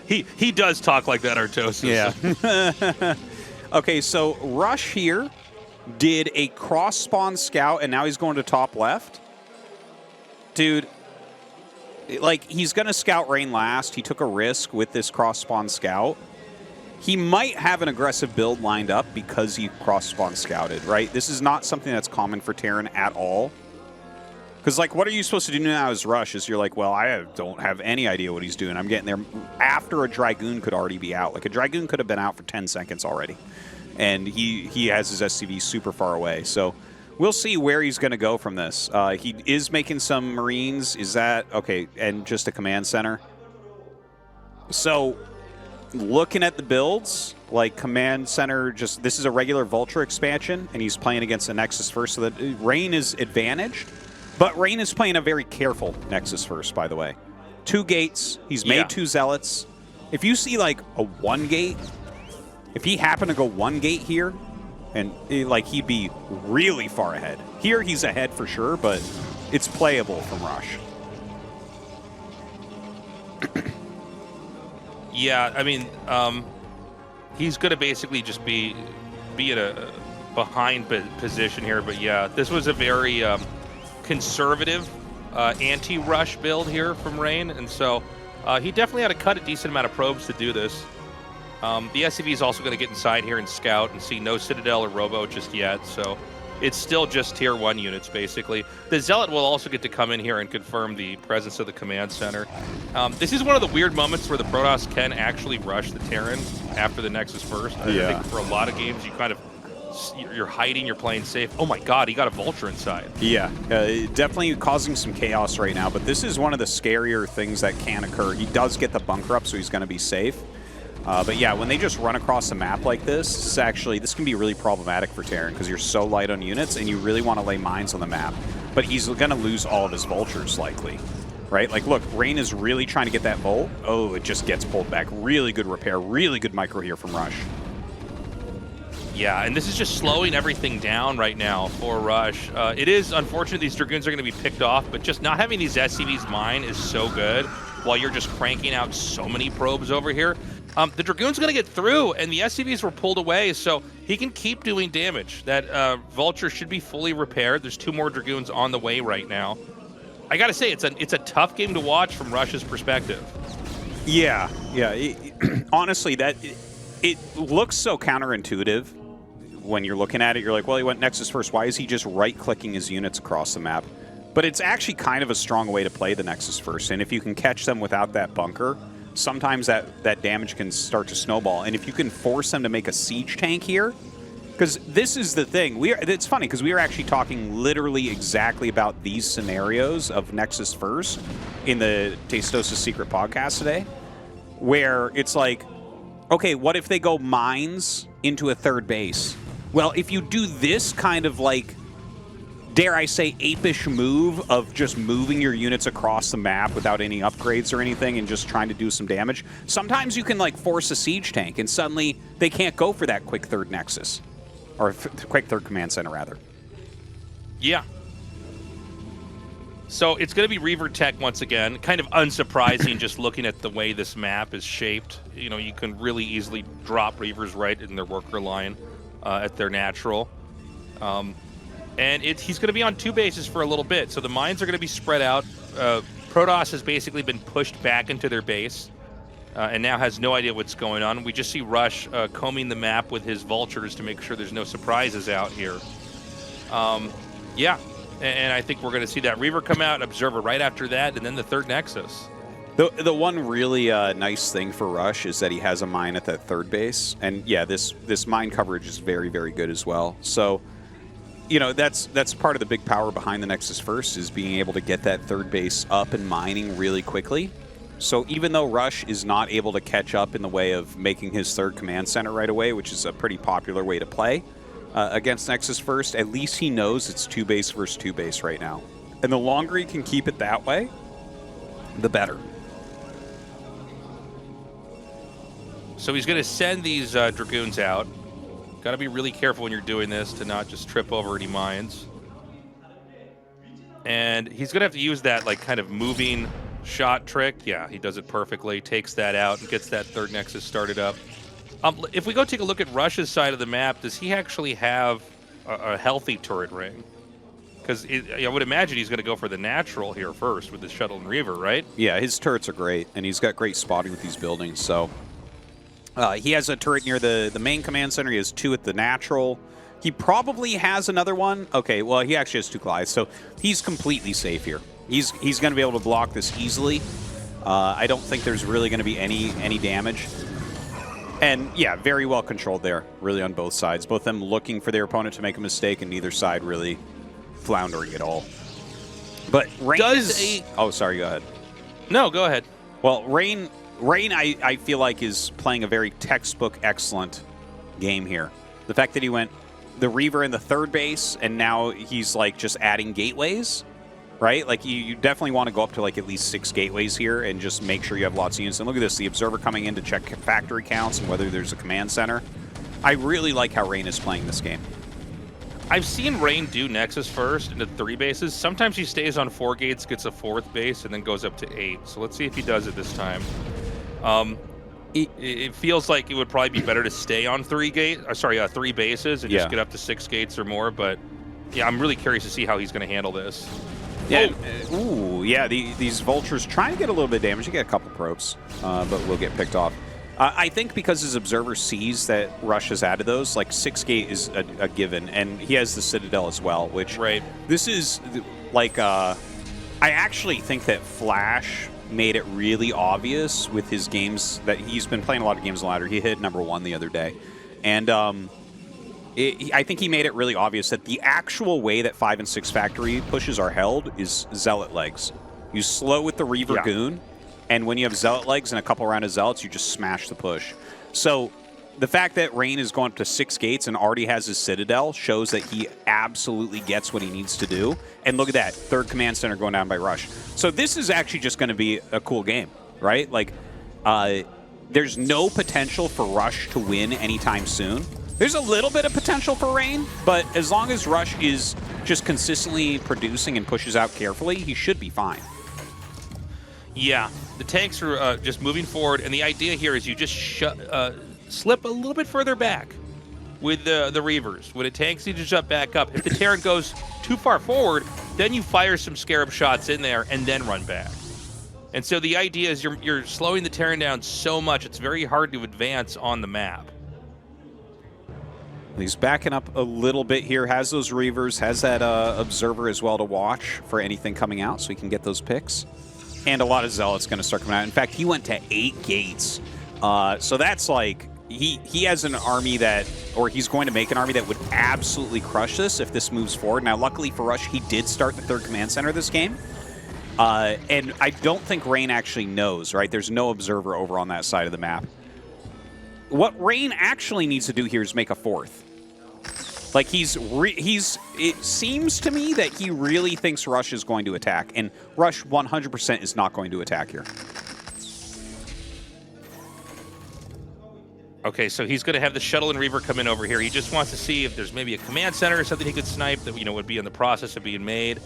He does talk like that, Artosis. Yeah. Okay, so Rush here did a cross-spawn scout, and now he's going to top left. Dude, like, he's going to scout Rain last. He took a risk with this cross-spawn scout. He might have an aggressive build lined up because he cross-spawn scouted, right? This is not something that's common for Terran at all. Because, like, what are you supposed to do now as Rush? Is you're like, well, I don't have any idea what he's doing. I'm getting there after a Dragoon could already be out. Like, a Dragoon could have been out for 10 seconds already. And he has his SCV super far away. So we'll see where he's going to go from this. He is making some Marines. Is that... Okay, and just a command center. So... Looking at the builds, like command center, just this is a regular Vulture expansion, and he's playing against the Nexus first, so that Rain is advantaged. But Rain is playing a very careful Nexus first, by the way. 2 gates, he's made 2 zealots. If you see like a 1 gate, if he happened to go 1 gate here, and like he'd be really far ahead. Here he's ahead for sure, but it's playable from Rush. Yeah, I mean, he's going to basically just be in a behind position here. But yeah, this was a very conservative anti-rush build here from Rain. And so he definitely had to cut a decent amount of probes to do this. The SCV is also going to get inside here and scout and see no Citadel or Robo just yet. So it's still just tier 1 units, basically. The Zealot will also get to come in here and confirm the presence of the command center. This is one of the weird moments where the Protoss can actually rush the Terran after the Nexus first. I think for a lot of games, you kind of... You're hiding, you're playing safe. Oh my god, he got a Vulture inside. Yeah, definitely causing some chaos right now, but this is one of the scarier things that can occur. He does get the bunker up, so he's going to be safe. But yeah, when they just run across a map like this, this can be really problematic for Terran because you're so light on units and you really want to lay mines on the map. But he's going to lose all of his Vultures, likely. right? Like, look, Rain is really trying to get that Volt. Oh, it just gets pulled back. Really good repair. Really good micro here from Rush. Yeah, and this is just slowing everything down right now for Rush. It is unfortunate these Dragoons are going to be picked off, but just not having these SCVs mine is so good while you're just cranking out so many probes over here. The Dragoon's going to get through, and the SCVs were pulled away, so he can keep doing damage. That Vulture should be fully repaired. There's 2 more Dragoons on the way right now. I got to say, it's a tough game to watch from Rush's perspective. Yeah. Honestly, it looks so counterintuitive when you're looking at it. You're like, well, he went Nexus first. Why is he just right-clicking his units across the map? But it's actually kind of a strong way to play the Nexus first, and if you can catch them without that bunker, sometimes that damage can start to snowball. And if you can force them to make a siege tank here, because this is the thing. It's funny because we are actually talking literally exactly about these scenarios of Nexus first in the Tastosis Secret podcast today, where it's like, okay, what if they go mines into a third base? Well, if you do this kind of, like, dare I say, apish move of just moving your units across the map without any upgrades or anything and just trying to do some damage, sometimes you can, like, force a siege tank and suddenly they can't go for that quick third Nexus. Or quick third command center, rather. Yeah. So it's going to be Reaver Tech once again. Kind of unsurprising just looking at the way this map is shaped. You know, you can really easily drop Reavers right in their worker line at their natural. And he's going to be on 2 bases for a little bit. So the mines are going to be spread out. Protoss has basically been pushed back into their base and now has no idea what's going on. We just see Rush combing the map with his Vultures to make sure there's no surprises out here. Yeah, and I think we're going to see that Reaver come out, Observer right after that, and then the third Nexus. The one really nice thing for Rush is that he has a mine at that third base. And yeah, this mine coverage is very, very good as well. So, you know, that's part of the big power behind the Nexus first, is being able to get that third base up and mining really quickly. So even though Rush is not able to catch up in the way of making his third command center right away, which is a pretty popular way to play against Nexus first, at least he knows it's 2 base versus 2 base right now. And the longer he can keep it that way, the better. So he's going to send these Dragoons out. Got to be really careful when you're doing this to not just trip over any mines. And he's going to have to use that, like, kind of moving shot trick. Yeah, he does it perfectly. Takes that out and gets that third Nexus started up. If we go take a look at Rush's side of the map, does he actually have a healthy turret ring? Because I would imagine he's going to go for the natural here first with the Shuttle and Reaver, right? Yeah, his turrets are great, and he's got great spotting with these buildings. So he has a turret near the main command center. He has 2 at the natural. He probably has another one. Okay, well, he actually has 2 Goliaths, so he's completely safe here. He's going to be able to block this easily. I don't think there's really going to be any damage. And yeah, very well controlled there, really, on both sides. Both of them looking for their opponent to make a mistake, and neither side really floundering at all. But Rain oh, sorry, go ahead. No, go ahead. Well, Rain, I feel like, is playing a very textbook excellent game here. The fact that he went the Reaver in the third base, and now he's, like, just adding gateways, right? Like, you definitely want to go up to, like, at least 6 gateways here and just make sure you have lots of units. And look at this, the Observer coming in to check factory counts and whether there's a command center. I really like how Rain is playing this game. I've seen Rain do Nexus first into 3 bases. Sometimes he stays on 4 gates, gets a 4th base, and then goes up to 8. So let's see if he does it this time. It feels like it would probably be better to stay on 3 bases and just get up to 6 gates or more. But yeah, I'm really curious to see how he's going to handle this. Yeah, ooh, yeah. These Vultures trying to get a little bit of damage. You get a couple probes, but will get picked off. I think because his Observer sees that Rush has added those, like 6 gate is a given, and he has the Citadel as well. Which this is like I actually think that Flash made it really obvious with his games that he's been playing a lot of games on ladder. He hit #1 the other day, and I think he made it really obvious that the actual way that 5 and 6 factory pushes are held is Zealot legs. You slow with the Reaver Goon, and when you have Zealot legs and a couple round of Zealots, you just smash the push. So the fact that Rain is going up to 6 gates and already has his Citadel shows that he absolutely gets what he needs to do. And look at that, 3rd command center going down by Rush. So this is actually just going to be a cool game, right? Like, there's no potential for Rush to win anytime soon. There's a little bit of potential for Rain, but as long as Rush is just consistently producing and pushes out carefully, he should be fine. Yeah, the tanks are just moving forward, and the idea here is you just slip a little bit further back with the Reavers. When a tanks need to jump back up, if the Terran goes too far forward, then you fire some Scarab shots in there and then run back. And so the idea is you're slowing the Terran down so much, it's very hard to advance on the map. He's backing up a little bit here, has those Reavers, has that Observer as well to watch for anything coming out so he can get those picks. And a lot of Zealots going to start coming out. In fact, he went to 8 gates. So that's like, he has an army that, or he's going to make an army that would absolutely crush this if this moves forward. Now, luckily for Rush, he did start the 3rd command center this game. And I don't think Rain actually knows, right? There's no Observer over on that side of the map. What Rain actually needs to do here is make a 4th. Like, it seems to me that he really thinks Rush is going to attack, and Rush 100% is not going to attack here. Okay, so he's going to have the Shuttle and Reaver come in over here. He just wants to see if there's maybe a command center or something he could snipe that, would be in the process of being made.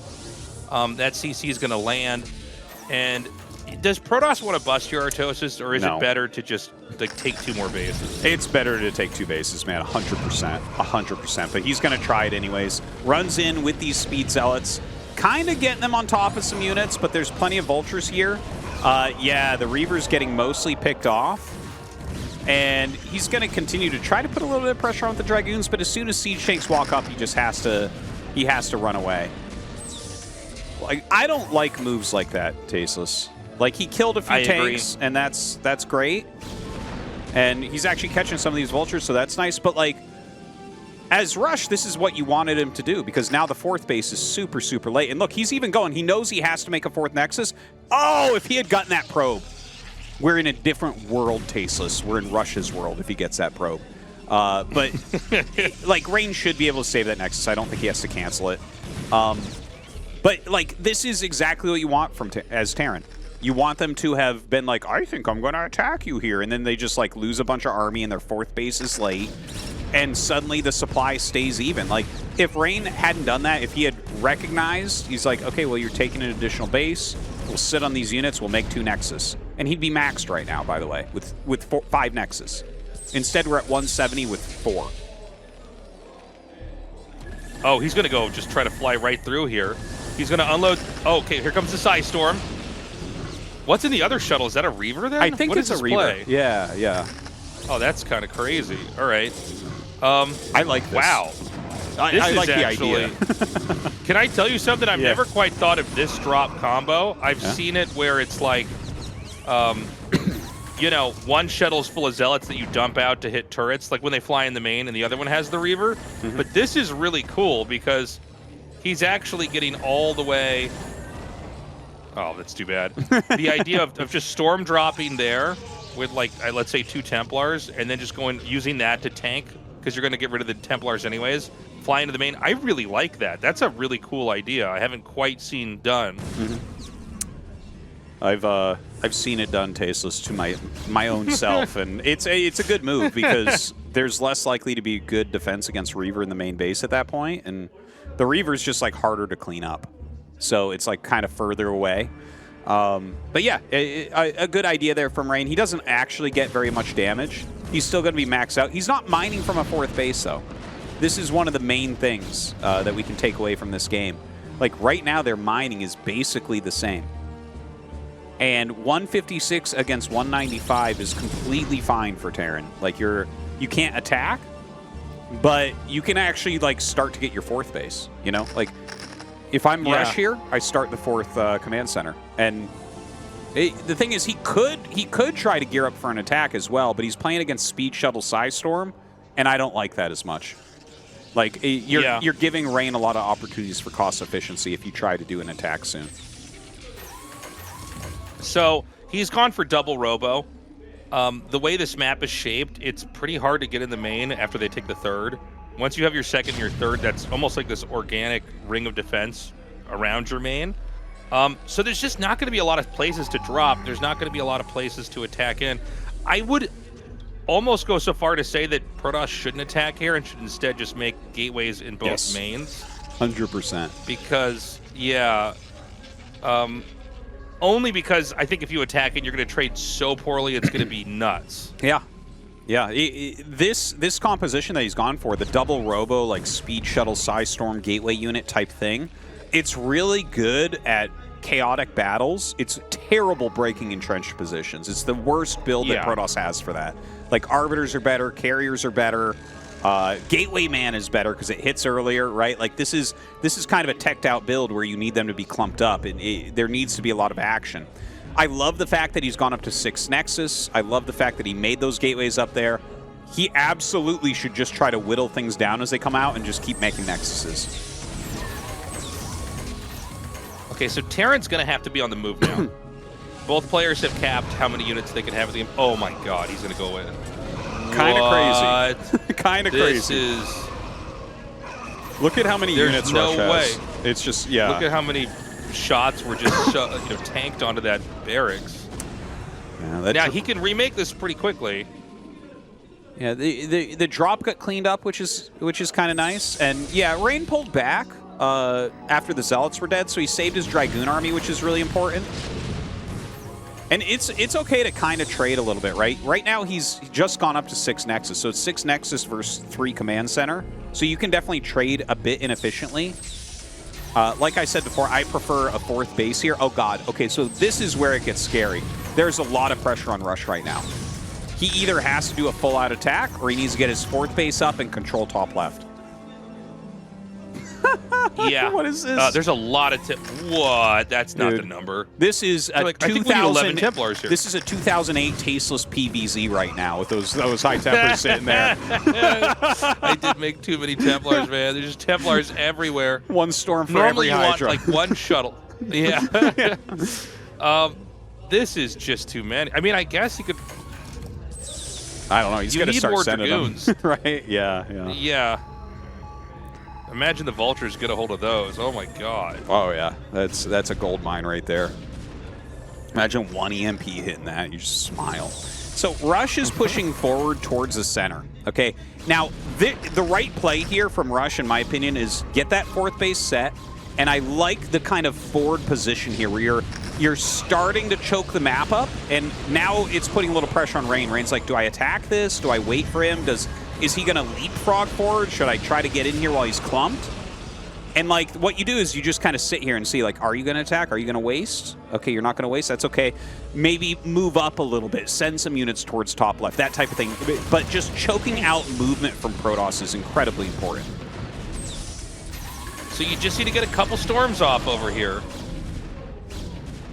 That CC is going to land. And does Protoss want to bust your Artosis, or is it better to just take 2 more bases? It's better to take 2 bases, man, 100%. 100%. But he's going to try it anyways. Runs in with these Speed Zealots, kind of getting them on top of some units, but there's plenty of Vultures here. Yeah, the Reaver's getting mostly picked off. And he's going to continue to try to put a little bit of pressure on the Dragoons, but as soon as Siege Tanks walk up, he just has to run away. Like, I don't like moves like that, Tasteless. Like, he killed a few tanks, and that's great. And he's actually catching some of these Vultures, so that's nice. But, like, as Rush, this is what you wanted him to do, because now the 4th base is super, super late. And look, he's even going. He knows he has to make a 4th Nexus. Oh, if he had gotten that probe. We're in a different world, Tasteless. We're in Rush's world if he gets that probe. But, like, Rain should be able to save that Nexus. I don't think he has to cancel it. But, like, this is exactly what you want from as Terran. You want them to have been like, I think I'm going to attack you here. And then they just, like, lose a bunch of army and their 4th base is late. And suddenly the supply stays even. Like, if Rain hadn't done that, if he had recognized, he's like, okay, well, you're taking an additional base. We'll sit on these units. We'll make 2 Nexus. And he'd be maxed right now, by the way, with 5 Nexus. Instead, we're at 170 with 4. Oh, he's going to go just try to fly right through here. He's going to unload. Oh, okay, here comes the Psy Storm. What's in the other shuttle? Is that a Reaver then? I think it's a Reaver. Play? Yeah, yeah. Oh, that's kind of crazy. All right. I like this. Wow. I like the idea. Can I tell you something? I've never quite thought of this drop combo. I've seen it where it's like, one shuttle's full of Zealots that you dump out to hit turrets, like when they fly in the main, and the other one has the Reaver. But this is really cool because he's actually getting all the way. Oh, that's too bad. The idea of just storm dropping there with, like, let's say 2 Templars, and then just using that to tank, because you're going to get rid of the Templars anyways, fly into the main. I really like that. That's a really cool idea. I haven't quite seen done. I've seen it done, Tasteless, to my own self, and it's a good move because there's less likely to be good defense against Reaver in the main base at that point, and the Reaver's just, like, harder to clean up. So it's, like, kind of further away. But yeah, a good idea there from Rain. He doesn't actually get very much damage. He's still going to be maxed out. He's not mining from a 4th base, though. This is one of the main things that we can take away from this game. Like, right now, their mining is basically the same. And 156 against 195 is completely fine for Terran. Like, you can't attack, but you can actually, like, start to get your 4th base, you know? Like, if I'm Rush here, I start the 4th command center. And the thing is, he could try to gear up for an attack as well, but he's playing against Speed Shuttle Psystorm, and I don't like that as much. Like, you're giving Rain a lot of opportunities for cost efficiency if you try to do an attack soon. So he's gone for double Robo. The way this map is shaped, it's pretty hard to get in the main after they take the third. Once you have your second and your third, that's almost like this organic ring of defense around your main. So there's just not going to be a lot of places to drop. There's not going to be a lot of places to attack in. I would almost go so far to say that Protoss shouldn't attack here and should instead just make gateways in both mains. 100%. Because, yeah, only because I think if you attack it, you're going to trade so poorly, it's going to be nuts. Yeah. Yeah, this composition that he's gone for, the double robo, like speed shuttle, Psystorm, gateway unit type thing, it's really good at chaotic battles. It's terrible breaking entrenched positions. It's the worst build that Protoss has for that. Like, Arbiters are better, Carriers are better, Gateway Man is better because it hits earlier, right? Like, this is kind of a teched out build where you need them to be clumped up, and there needs to be a lot of action. I love the fact that he's gone up to 6 Nexus. I love the fact that he made those gateways up there. He absolutely should just try to whittle things down as they come out and just keep making Nexuses. Okay, so Terran's going to have to be on the move now. Both players have capped how many units they can have at the game. Oh my god, he's going to go in. Kind of crazy. Kind of crazy. This is... Look at how many units Rush no has. way. It's just, yeah. Look at how many shots were just tanked onto that barracks. Yeah, now he can remake this pretty quickly. Yeah, the drop got cleaned up, which is kind of nice. And yeah, Rain pulled back after the Zealots were dead, so he saved his Dragoon army, which is really important. And it's okay to kind of trade a little bit, right? Right now he's just gone up to 6 Nexus, so it's 6 Nexus versus 3 Command Center. So you can definitely trade a bit inefficiently. Like I said before, I prefer a 4th base here. Oh god, okay, so this is where it gets scary. There's a lot of pressure on Rush right now. He either has to do a full-out attack, or he needs to get his 4th base up and control top left. Yeah. What is this? There's a lot of What? That's not the number. This is a I think we need 11 Templars here. This is a 2008 tasteless PVZ right now with those high Templars sitting there. I did make too many Templars, man. There's just Templars everywhere. One storm for Normally every you Hydra. want like one shuttle. Yeah. This is just too many. I mean, I guess you could. I don't know. He's going to start more sending Dragoons. them. Right? Yeah, yeah. Yeah. Imagine the Vultures get a hold of those. Oh my god. Oh yeah, that's a gold mine right there. Imagine one EMP hitting that, you just smile. So Rush is pushing forward towards the center. Okay, now the right play here from Rush, in my opinion, is get that 4th base set, and I like the kind of forward position here where you're starting to choke the map up, and now it's putting a little pressure on Rain. Rain's like, do I attack this? Do I wait for him? Is he going to leapfrog forward? Should I try to get in here while he's clumped? And, like, what you do is you just kind of sit here and see, like, are you going to attack? Are you going to waste? Okay, you're not going to waste. That's okay. Maybe move up a little bit. Send some units towards top left. That type of thing. But just choking out movement from Protoss is incredibly important. So you just need to get a couple storms off over here.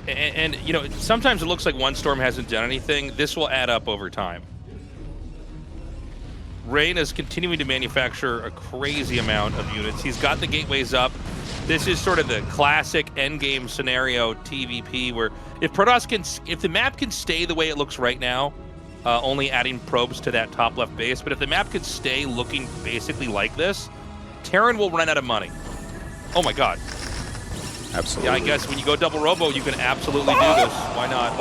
And you know, sometimes it looks like one storm hasn't done anything. This will add up over time. Rain is continuing to manufacture a crazy amount of units. He's got the gateways up. This is sort of the classic endgame scenario TVP where if the map can stay the way it looks right now, only adding probes to that top left base, but if the map could stay looking basically like this, Terran will run out of money. Oh my god. Absolutely. Yeah, I guess when you go double robo, you can absolutely do this. Why not?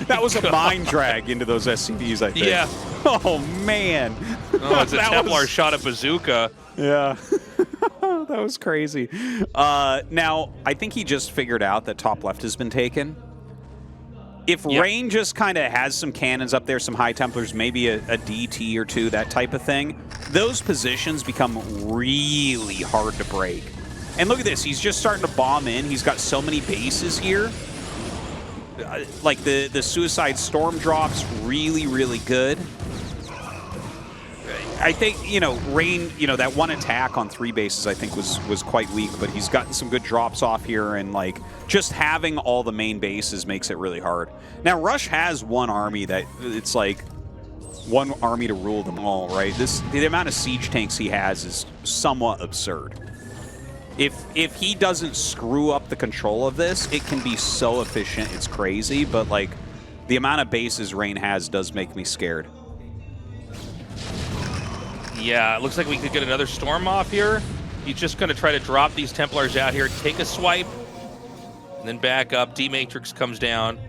That was a mind drag into those SCVs, I think. Yeah. Oh, man. Oh, it's a Templar shot at bazooka. Yeah. That was crazy. Now, I think he just figured out that top left has been taken. If Rain just kind of has some cannons up there, some high Templars, maybe a DT or two, that type of thing, those positions become really hard to break. And look at this. He's just starting to bomb in. He's got so many bases here. Like the Suicide Storm drops really, really good. I think, you know, Rain, you know, that one attack on 3 bases I think was quite weak, but he's gotten some good drops off here, and like just having all the main bases makes it really hard. Now Rush has one army that it's like one army to rule them all, right? The amount of siege tanks he has is somewhat absurd. If he doesn't screw up the control of this, it can be so efficient, it's crazy. But like the amount of bases Rain has does make me scared. Yeah, it looks like we could get another Storm off here. He's just going to try to drop these Templars out here, take a swipe, and then back up. D-Matrix comes down.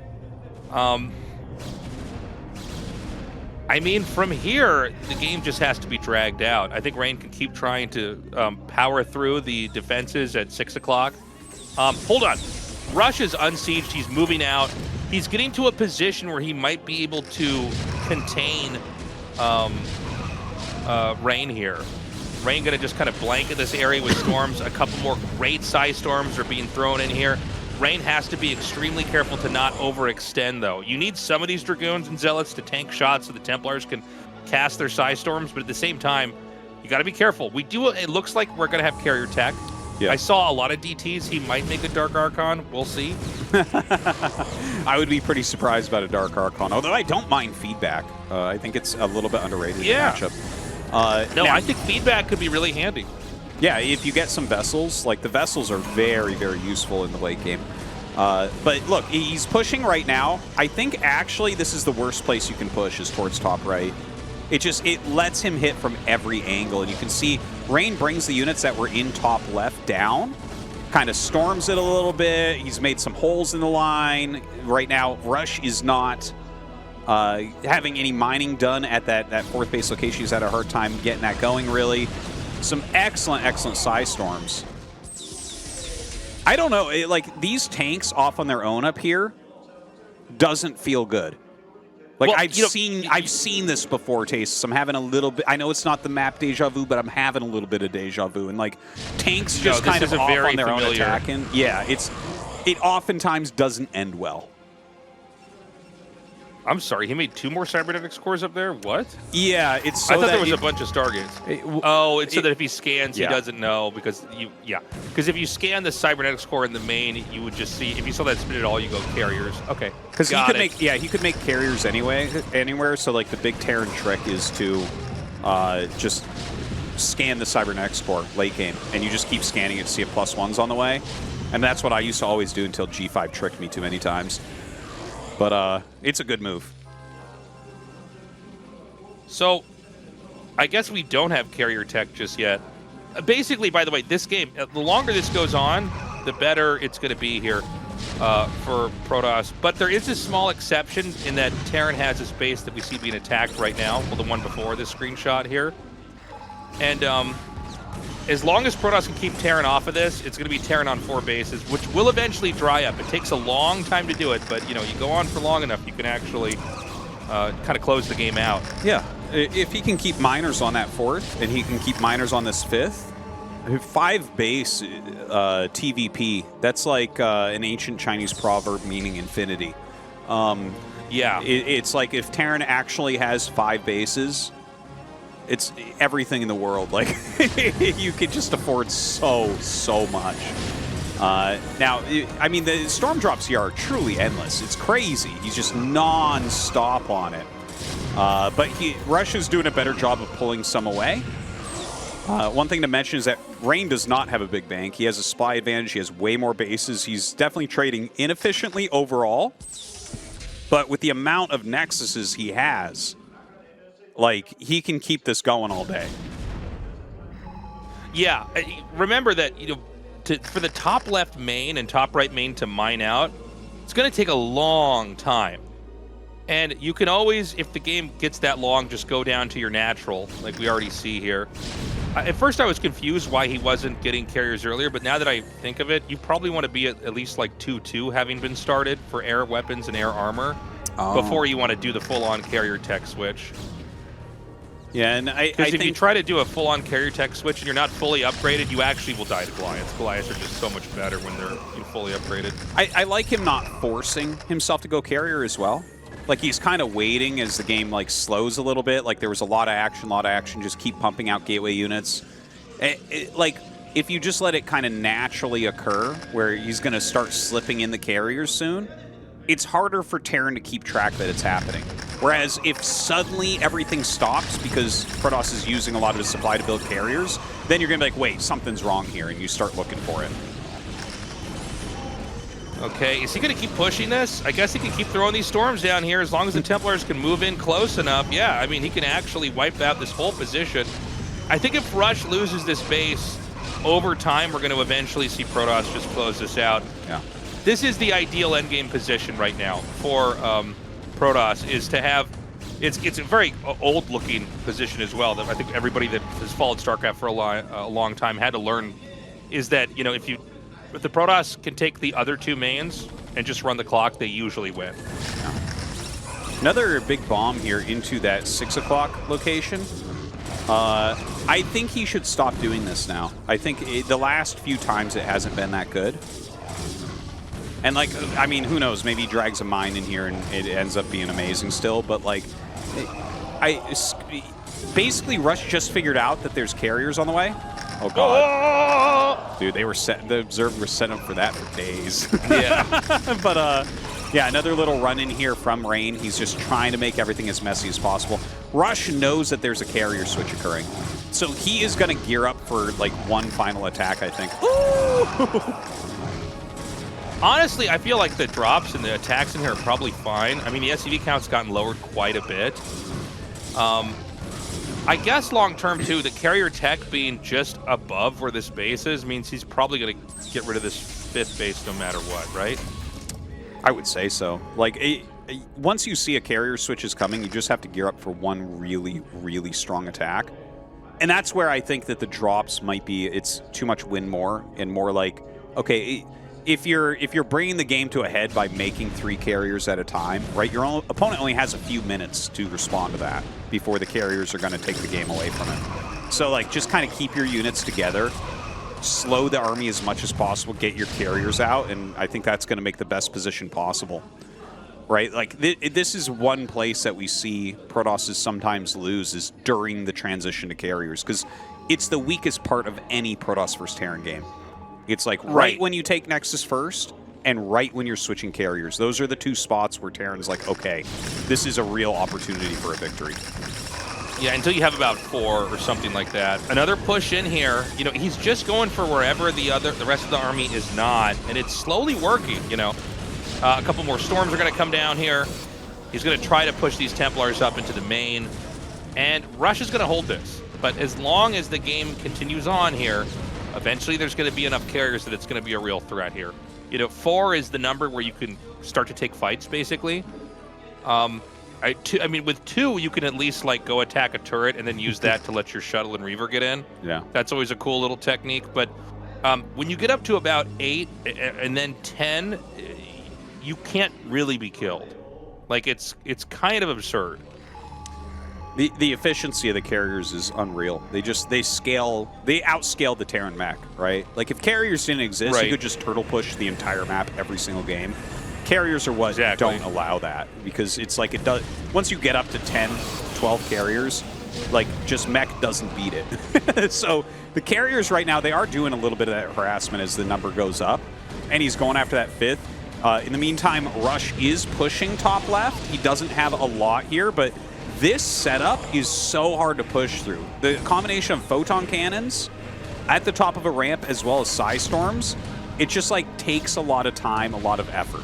I mean, from here, the game just has to be dragged out. I think Rain can keep trying to power through the defenses at 6 o'clock. Hold on. Rush is unsieged. He's moving out. He's getting to a position where he might be able to contain Rain here. Rain going to just kind of blanket this area with storms. A couple more great size storms are being thrown in here. Rain has to be extremely careful to not overextend, though. You need some of these Dragoons and Zealots to tank shots so the Templars can cast their size storms, but at the same time, you got to be careful. It looks like we're going to have carrier tech. Yeah. I saw a lot of DTs. He might make a Dark Archon. We'll see. I would be pretty surprised about a Dark Archon, although I don't mind feedback. I think it's a little bit underrated in the matchup. No, I think feedback could be really handy. Yeah, if you get some Vessels, like the Vessels are very, very useful in the late game. But look, he's pushing right now. I think actually this is the worst place you can push is towards top right. It lets him hit from every angle, and you can see Rain brings the units that were in top left down, kind of storms it a little bit. He's made some holes in the line. Right now, Rush is not having any mining done at that fourth base location. He's had a hard time getting that going, really. Some excellent, excellent size storms. I don't know, like these tanks off on their own up here doesn't feel good. Like well, I've seen this before, Taste. I'm having a little bit. I know it's not the map deja vu, but I'm having a little bit of deja vu. And like tanks just kind of off on their own attacking. Yeah, it oftentimes doesn't end well. I'm sorry, he made 2 more cybernetics cores up there? What? Yeah, it's so I thought there was a bunch of Stargates. It's so that if he scans, yeah. He doesn't know because Because if you scan the cybernetics core in the main, you would just see, if you saw that spin at all, you go carriers. Okay. Because he could make carriers anywhere. So like the big Terran trick is to just scan the cybernetics core late game, and you just keep scanning it to see if +1's on the way. And that's what I used to always do until G5 tricked me too many times. But it's a good move. So, I guess we don't have carrier tech just yet. Basically, by the way, this game, the longer this goes on, the better it's going to be here for Protoss. But there is a small exception in that Terran has this base that we see being attacked right now. Well, the one before this screenshot here. And as long as Protoss can keep Terran off of this, it's going to be Terran on 4 bases, which will eventually dry up. It takes a long time to do it, but you go on for long enough, you can actually kind of close the game out. Yeah, if he can keep miners on that 4th, and he can keep miners on this 5th, 5 base TVP, that's like an ancient Chinese proverb meaning infinity. Yeah. It's like if Terran actually has 5 bases, it's everything in the world. Like, you could just afford so much. Now, I mean, the storm drops here are truly endless. It's crazy. He's just non-stop on it. But Rush is doing a better job of pulling some away. One thing to mention is that Rain does not have a big bank. He has a spy advantage. He has way more bases. He's definitely trading inefficiently overall. But with the amount of Nexuses he has, like, he can keep this going all day. Yeah, remember that, for the top left main and top right main to mine out, it's going to take a long time. And you can always, if the game gets that long, just go down to your natural, like we already see here. At first I was confused why he wasn't getting carriers earlier, but now that I think of it, you probably want to be at least like 2-2 having been started for air weapons and air armor before you want to do the full-on carrier tech switch. Yeah, and I think if you try to do a full-on carrier tech switch and you're not fully upgraded, you actually will die to Goliaths. Goliaths are just so much better when they're fully upgraded. I like him not forcing himself to go carrier as well. Like, he's kind of waiting as the game, like, slows a little bit. Like, there was a lot of action, just keep pumping out gateway units. Like, if you just let it kind of naturally occur, where he's going to start slipping in the carriers soon, it's harder for Terran to keep track that it's happening. Whereas if suddenly everything stops because Protoss is using a lot of his supply to build carriers, then you're going to be like, wait, something's wrong here, and you start looking for it. Okay, is he going to keep pushing this? I guess he can keep throwing these storms down here as long as the Templars can move in close enough. Yeah, I mean, he can actually wipe out this whole position. I think if Rush loses this base, over time, we're going to eventually see Protoss just close this out. Yeah. This is the ideal endgame position right now for Protoss, is to have... It's a very old-looking position as well that I think everybody that has followed StarCraft for a long time had to learn, is that, you know, if the Protoss can take the other two mains and just run the clock, they usually win. Yeah. Another big bomb here into that 6 o'clock location. I think he should stop doing this now. I think the last few times it hasn't been that good. And, like, I mean, who knows? Maybe he drags a mine in here and it ends up being amazing still. But, like, basically Rush just figured out that there's carriers on the way. Oh, God. Oh! Dude, they were the observer was set up for that for days. Yeah. But, yeah, another little run in here from Rain. He's just trying to make everything as messy as possible. Rush knows that there's a carrier switch occurring. So he is going to gear up for, like, one final attack, I think. Ooh! Honestly, I feel like the drops and the attacks in here are probably fine. I mean, the SCV count's gotten lowered quite a bit. I guess long-term, too, the carrier tech being just above where this base is means he's probably going to get rid of this 5th base no matter what, right? I would say so. Like, once you see a carrier switch is coming, you just have to gear up for one really, really strong attack. And that's where I think that the drops might be, it's too much win more, and more like, okay, if you're bringing the game to a head by making 3 carriers at a time, right, your opponent only has a few minutes to respond to that before the carriers are going to take the game away from it. So, like, just kind of keep your units together, slow the army as much as possible, get your carriers out, and I think that's going to make the best position possible. Right? Like, this is one place that we see Protoss sometimes lose, is during the transition to carriers, because it's the weakest part of any Protoss versus Terran game. It's like right when you take Nexus first and right when you're switching carriers. Those are the 2 spots where Terran's like, okay, this is a real opportunity for a victory. Yeah, until you have about 4 or something like that. Another push in here. You know, he's just going for wherever the rest of the army is not, and it's slowly working, you know. A couple more storms are going to come down here. He's going to try to push these Templars up into the main, and Rush is going to hold this. But as long as the game continues on here, eventually there's going to be enough carriers that it's going to be a real threat here. You know, 4 is the number where you can start to take fights, basically. I mean, with 2, you can at least, like, go attack a turret and then use that to let your shuttle and Reaver get in. Yeah. That's always a cool little technique. But when you get up to about 8 and then 10, you can't really be killed. Like, it's kind of absurd. The efficiency of the carriers is unreal. They outscale the Terran mech, right? Like, if carriers didn't exist, you could just turtle push the entire map every single game. Carriers are what don't allow that, because it's like it does. Once you get up to 10, 12 carriers, like, just mech doesn't beat it. So the carriers right now, they are doing a little bit of that harassment as the number goes up, and he's going after that 5th. In the meantime, Rush is pushing top left. He doesn't have a lot here, but this setup is so hard to push through. The combination of photon cannons at the top of a ramp as well as Psy Storms, it just, like, takes a lot of time, a lot of effort.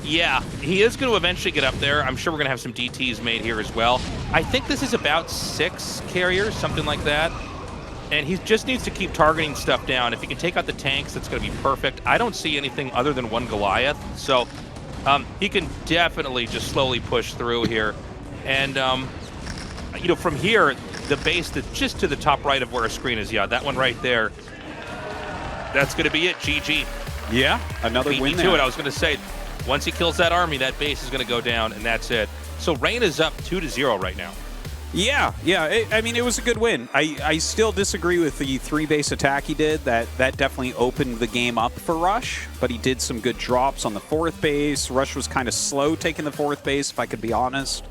Yeah, he is going to eventually get up there. I'm sure we're going to have some DTs made here as well. I think this is about 6 carriers, something like that. And he just needs to keep targeting stuff down. If he can take out the tanks, that's going to be perfect. I don't see anything other than 1 Goliath. So he can definitely just slowly push through here. And, you know, from here, the base that's just to the top right of where our screen is, that one right there, that's going to be it. GG. Yeah, another win there. I was going to say, once he kills that army, that base is going to go down, and that's it. So Rain is up 2-0 right now. Yeah. I mean, it was a good win. I still disagree with the 3-base attack he did. That definitely opened the game up for Rush, but he did some good drops on the 4th base. Rush was kind of slow taking the 4th base, if I could be honest.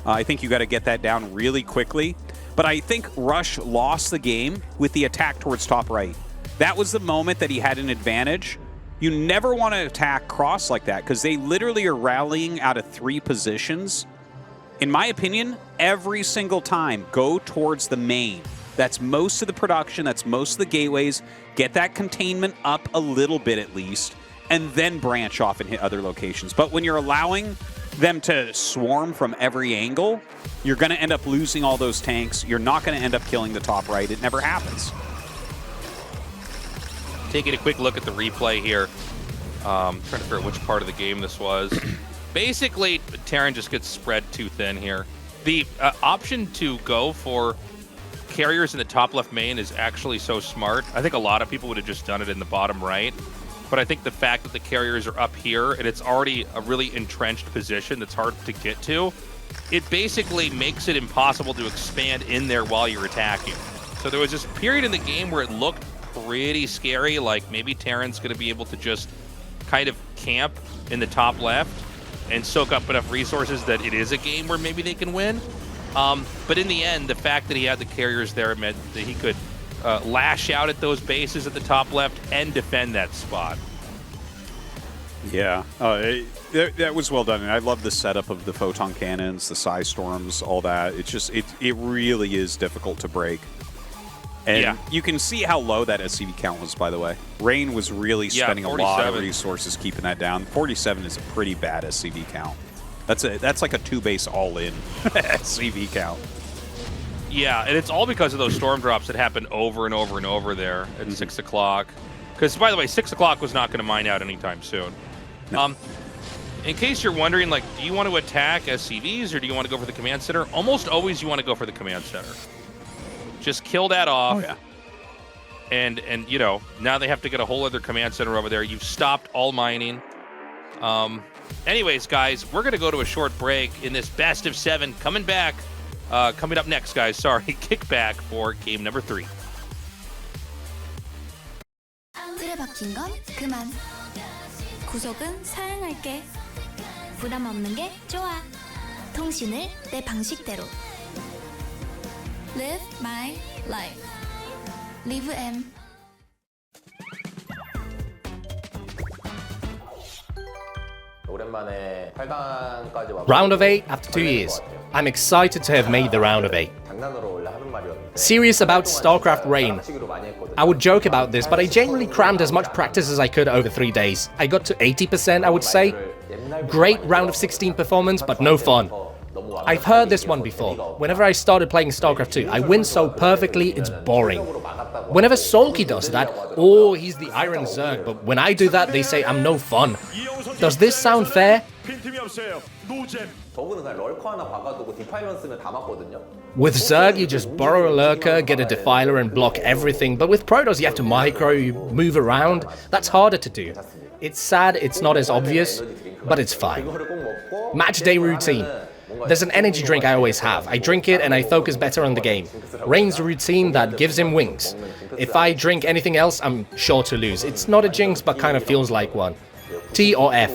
I think you got to get that down really quickly. But I think Rush lost the game with the attack towards top right. That was the moment that he had an advantage, You never want to attack cross like that because they literally are rallying out of 3 positions. In my opinion, every single time, go towards the main. That's most of the production, that's most of the gateways. Get that containment up a little bit at least, and then branch off and hit other locations. But when you're allowing them to swarm from every angle, you're going to end up losing all those tanks. You're not going to end up killing the top right. It never happens. Taking a quick look at the replay here. Trying to figure out which part of the game this was. Basically, Terran just gets spread too thin here. The option to go for carriers in the top left main is actually so smart. I think a lot of people would have just done it in the bottom right. But I think the fact that the carriers are up here and it's already a really entrenched position that's hard to get to, it basically makes it impossible to expand in there while you're attacking. So there was this period in the game where it looked pretty scary, like maybe Terran's going to be able to just kind of camp in the top left and soak up enough resources that it is a game where maybe they can win. But in the end, the fact that he had the carriers there meant that he could lash out at those bases at the top left and defend that spot. Yeah, that was well done. And I love the setup of the photon cannons, the Psy Storms, all that. It's just, it really is difficult to break. And yeah, you can see how low that SCV count was, by the way. Rain was really spending a lot of resources keeping that down. 47 is a pretty bad SCV count. That's like a 2-base all-in SCV count. Yeah, and it's all because of those storm drops that happen over and over and over there at 6 o'clock. Because, by the way, 6 o'clock was not going to mine out anytime soon. No. In case you're wondering, like, do you want to attack SCVs or do you want to go for the command center? Almost always you want to go for the command center. Just kill that off. Oh, yeah. And you know, now they have to get a whole other command center over there. You've stopped all mining. Anyways, guys, we're going to go to a short break in this best of 7. Coming up next, guys. Sorry, kickback for game number 3. 틀에 박힌 건 그만. 구속은 사양할게. 부담 없는 게 좋아. 통신을 내 방식대로. Live my life. Live M. Round of 8 after 2 years. I'm excited to have made the round of 8. Serious about StarCraft Reign. I would joke about this, but I genuinely crammed as much practice as I could over 3 days. I got to 80%, I would say. Great round of 16 performance, but no fun. I've heard this one before. Whenever I started playing StarCraft 2, I win so perfectly, it's boring. Whenever Solky does that, oh, he's the Iron Zerg, but when I do that, they say I'm no fun. Does this sound fair? With Zerg, you just borrow a lurker, get a defiler, and block everything, but with Protoss, you have to micro, you move around. That's harder to do. It's sad, it's not as obvious, but it's fine. Match day routine. There's an energy drink I always have. I drink it and I focus better on the game. Rain's routine that gives him wings. If I drink anything else, I'm sure to lose. It's not a jinx, but kind of feels like one. T or F?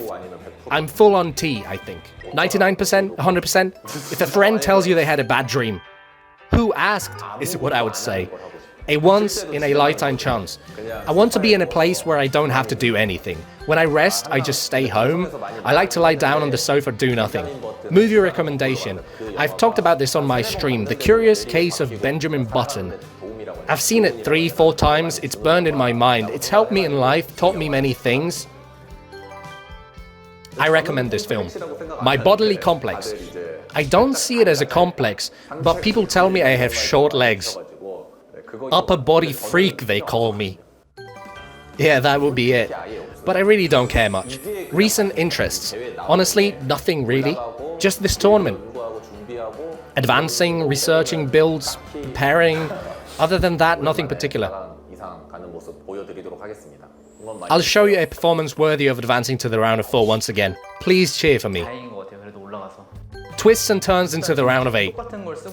I'm full on T, I think. 99%? 100%? If a friend tells you they had a bad dream, who asked is what I would say. A once-in-a-lifetime chance. I want to be in a place where I don't have to do anything. When I rest, I just stay home. I like to lie down on the sofa, do nothing. Movie recommendation. I've talked about this on my stream, The Curious Case of Benjamin Button. I've seen it 3-4 times, it's burned in my mind. It's helped me in life, taught me many things. I recommend this film. My Bodily Complex. I don't see it as a complex, but people tell me I have short legs. Upper body freak, they call me. Yeah, that would be it. But I really don't care much. Recent interests. Honestly, nothing really. Just this tournament. Advancing, researching, builds, preparing. Other than that, nothing particular. I'll show you a performance worthy of advancing to the round of 4 once again. Please cheer for me. Twists and turns into the round of 8.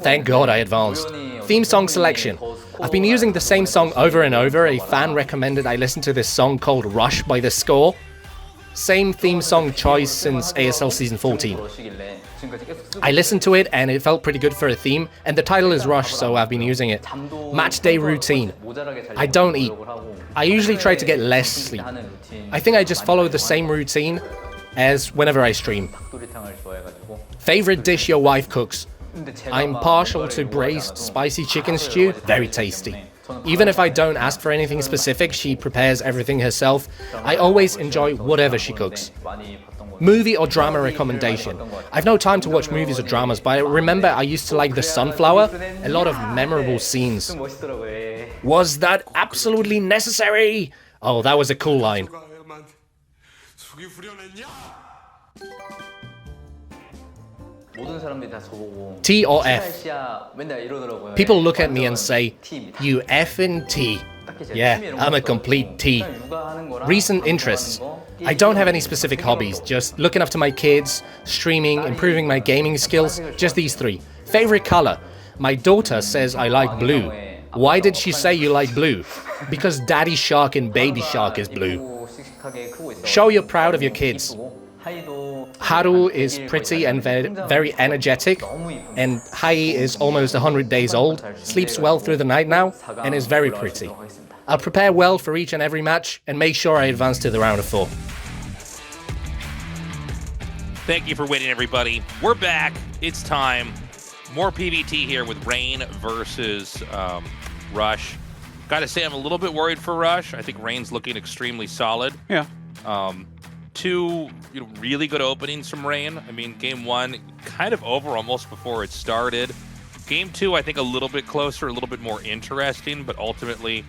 Thank God I advanced. Theme song selection. I've been using the same song over and over. A fan recommended I listen to this song called Rush by The Score. Same theme song choice since ASL Season 14. I listened to it and it felt pretty good for a theme, and the title is Rush, so I've been using it. Match day routine. I don't eat. I usually try to get less sleep. I think I just follow the same routine as whenever I stream. Favorite dish your wife cooks? I'm partial to braised spicy chicken stew, very tasty. Even if I don't ask for anything specific, she prepares everything herself. I always enjoy whatever she cooks. Movie or drama recommendation? I've no time to watch movies or dramas, but I remember I used to like The Sunflower. A lot of memorable scenes. Was that absolutely necessary? Oh, that was a cool line. T or F? People look at me and say, you effing T. Yeah, I'm a complete T. Recent interests. I don't have any specific hobbies, just looking after my kids, streaming, improving my gaming skills, just these three. Favorite color? My daughter says I like blue. Why did she say you like blue? Because Daddy Shark and Baby Shark is blue. Show you're proud of your kids. Haru is pretty and very energetic, and Hai is almost 100 days old, sleeps well through the night now, and is very pretty. I'll prepare well for each and every match, and make sure I advance to the round of 4. Thank you for waiting, everybody. We're back. It's time. More PvT here with Rain versus Rush. Gotta say, I'm a little bit worried for Rush. I think Rain's looking extremely solid. Yeah. Two really good openings from Rain. I mean, game 1 kind of over almost before it started. Game 2, I think a little bit closer, a little bit more interesting, but ultimately,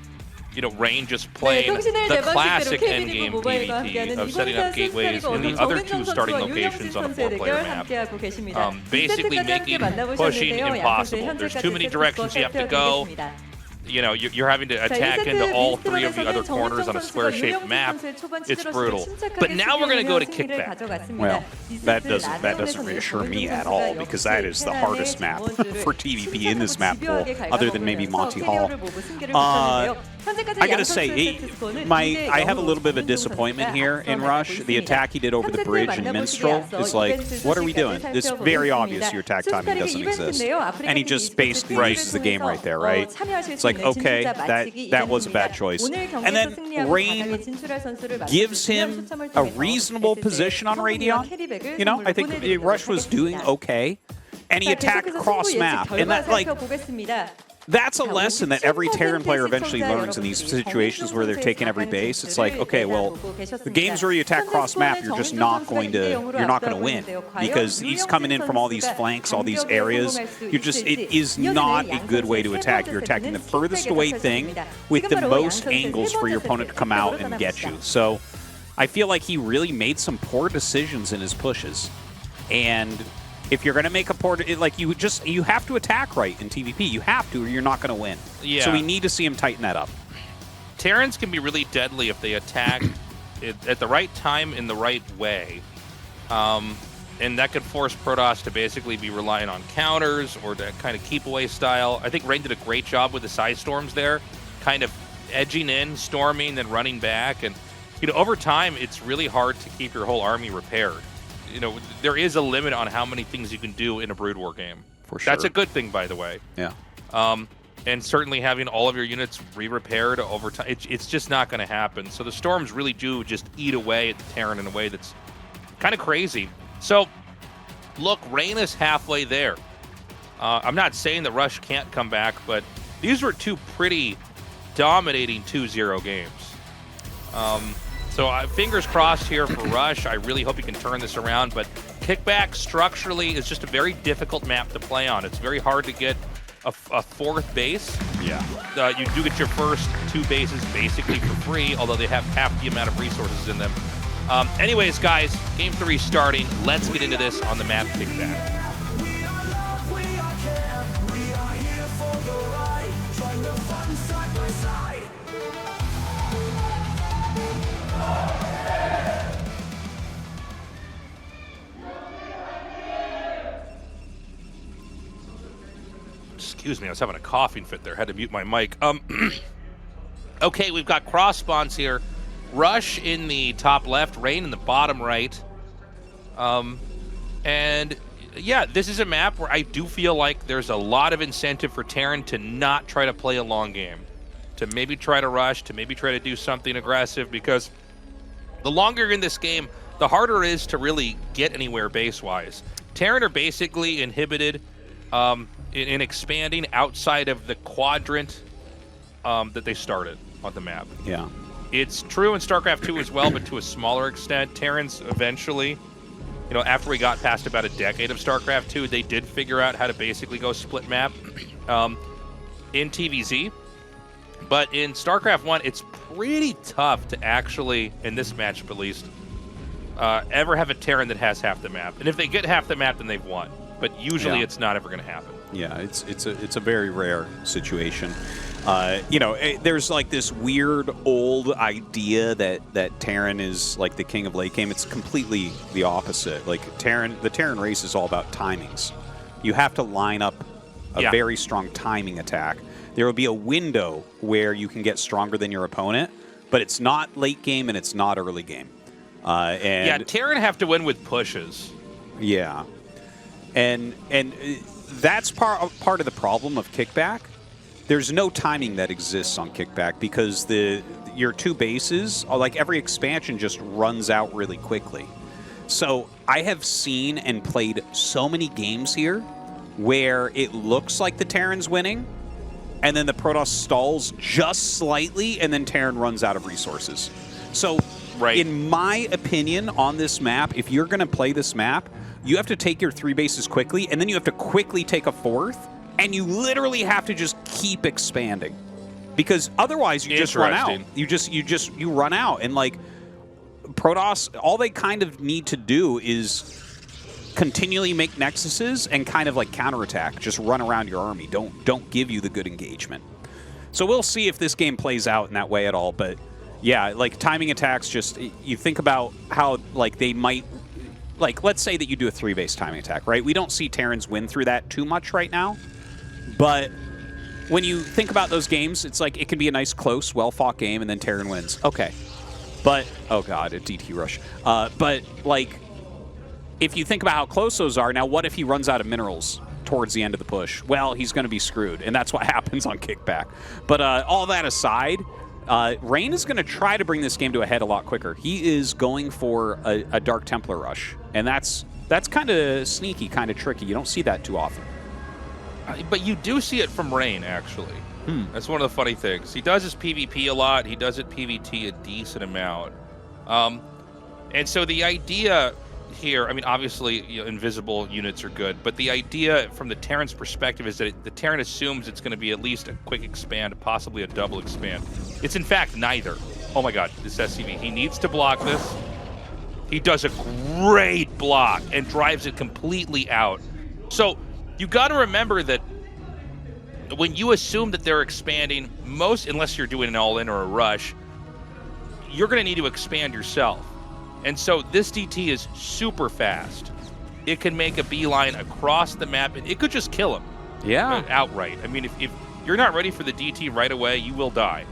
Rain just playing the classic endgame PvT of setting up gateways in the other 2 starting locations on a 4-player map. Basically making pushing impossible. There's too many directions you have to go. You're having to attack into all 3 of the other corners on a square-shaped map. It's brutal. But now we're going to go to kickback. Well, that doesn't reassure me at all, because that is the hardest map for TVP in this map pool, other than maybe Monty Hall. I gotta say, I have a little bit of a disappointment here in Rush. The attack he did over the bridge in Minstrel is like, what are we doing? It's very obvious your attack timing doesn't exist. And he just basically uses the game right there, right? It's like, okay, that was a bad choice. And then Rain gives him a reasonable position on Radion. I think Rush was doing okay. And he attacked cross map. And that, like, that's a lesson that every Terran player eventually learns in these situations where they're taking every base. It's like, okay, well, the games where you attack cross map, you're just not going to win, because he's coming in from all these flanks, all these areas. It is not a good way to attack. You're attacking the furthest away thing with the most angles for your opponent to come out and get you. So I feel like he really made some poor decisions in his pushes. And if you're going to make a poor, you have to attack right in TVP. You have to, or you're not going to win. Yeah. So we need to see him tighten that up. Terrans can be really deadly if they attack at the right time in the right way. And that could force Protoss to basically be relying on counters or that kind of keep away style. I think Rain did a great job with the side storms there, kind of edging in, storming, then running back. And, over time, it's really hard to keep your whole army repaired. There is a limit on how many things you can do in a Brood War game. For sure. That's a good thing, by the way. Yeah. And certainly having all of your units re-repaired over time, it's just not going to happen. So the storms really do just eat away at the Terran in a way that's kind of crazy. So, look, Rain is halfway there. I'm not saying that Rush can't come back, but these were 2 pretty dominating 2-0 games. So fingers crossed here for Rush. I really hope he can turn this around, but kickback structurally is just a very difficult map to play on. It's very hard to get a 4th base. Yeah. You do get your first 2 bases basically for free, although they have half the amount of resources in them. Anyways, guys, game 3 starting. Let's get into this on the map kickback. Excuse me, I was having a coughing fit there. Had to mute my mic. Okay, we've got cross spawns here. Rush in the top left, Rain in the bottom right. And yeah, this is a map where I do feel like there's a lot of incentive for Terran to not try to play a long game, to maybe try to rush, to maybe try to do something aggressive, because the longer you're in this game, the harder it is to really get anywhere base-wise. Terran are basically inhibited in expanding outside of the quadrant that they started on the map. Yeah. It's true in StarCraft 2 as well, but to a smaller extent. Terrans eventually, you know, after we got past about a decade of StarCraft 2, they did figure out how to basically go split map in TVZ. But in StarCraft 1, it's pretty tough to actually, in this matchup at least, ever have a Terran that has half the map. And if they get half the map, then they've won. But usually it's not ever going to happen. Yeah, it's a very rare situation. You know, there's like this weird old idea that Terran is like the king of late game. It's completely the opposite. Like the Terran race is all about timings. You have to line up a very strong timing attack. There will be a window where you can get stronger than your opponent, but it's not late game and it's not early game. And Terran have to win with pushes. Yeah, and that's part of the problem of kickback. There's no timing that exists on kickback because your two bases, like every expansion, just runs out really quickly. So I have seen and played so many games here where it looks like the Terran's winning, and then the Protoss stalls just slightly, and then Terran runs out of resources. So in my opinion on this map, if you're going to play this map, you have to take your 3 bases quickly, and then you have to quickly take a 4th, and you literally have to just keep expanding, because otherwise you just run out. You run out, and like Protoss, all they kind of need to do is continually make nexuses and kind of like counterattack, just run around your army. Don't give you the good engagement. So we'll see if this game plays out in that way at all. But yeah, like timing attacks, just you think about how like they might. Like, let's say that you do a 3-base timing attack, right? We don't see Terrans win through that too much right now. But when you think about those games, it's like it can be a nice, close, well-fought game, and then Terran wins. Okay. But, oh god, a DT rush. But, like, if you think about how close those are, now what if he runs out of minerals towards the end of the push? Well, he's going to be screwed, and that's what happens on kickback. But all that aside, Rain is going to try to bring this game to a head a lot quicker. He is going for a Dark Templar rush, and that's kind of sneaky, kind of tricky. You don't see that too often. But you do see it from Rain, actually. That's one of the funny things. He does his PvP a lot. He does it PvT a decent amount. And so the idea here, I mean, obviously, you know, invisible units are good, but the idea from the Terran's perspective is that the Terran assumes it's going to be at least a quick expand, possibly a double expand. It's in fact neither. Oh my god, this SCV. He needs to block this. He does a great block and drives it completely out. So you got to remember that when you assume that they're expanding, unless you're doing an all-in or a rush, you're going to need to expand yourself. And so this DT is super fast. It can make a beeline across the map, and it could just kill him. Yeah. Outright. I mean, if you're not ready for the DT right away, you will die.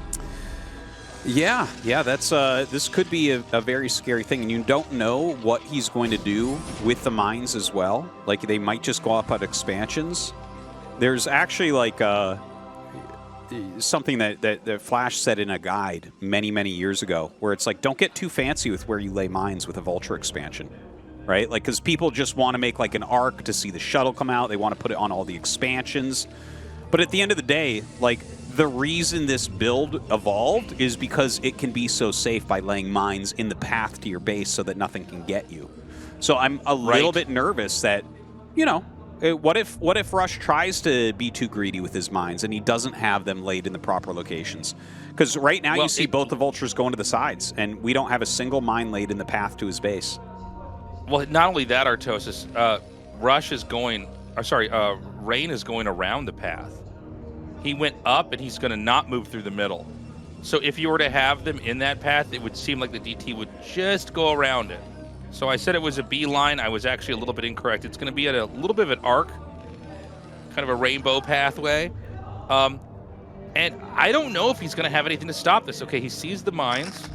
Yeah, that's this could be a very scary thing, and you don't know what he's going to do with the mines as well. Like, they might just go up at expansions. There's actually, like, something that Flash said in a guide many years ago, where it's like, don't get too fancy with where you lay mines with a Vulture expansion, right? Like, because people just want to make like an arc to see the shuttle come out. They want to put it on all the expansions. But at the end of the day, like, the reason this build evolved is because it can be so safe by laying mines in the path to your base so that nothing can get you. So I'm a little bit nervous that, you know, what if Rush tries to be too greedy with his mines and he doesn't have them laid in the proper locations? Because right now you see both the Vultures going to the sides, and we don't have a single mine laid in the path to his base. Well, not only that, Artosis, Rain is going around the path. He went up, and he's going to not move through the middle. So if you were to have them in that path, it would seem like the DT would just go around it. So I said it was a beeline. I was actually a little bit incorrect. It's going to be at a little bit of an arc, kind of a rainbow pathway. And I don't know if he's going to have anything to stop this. Okay, he sees the mines.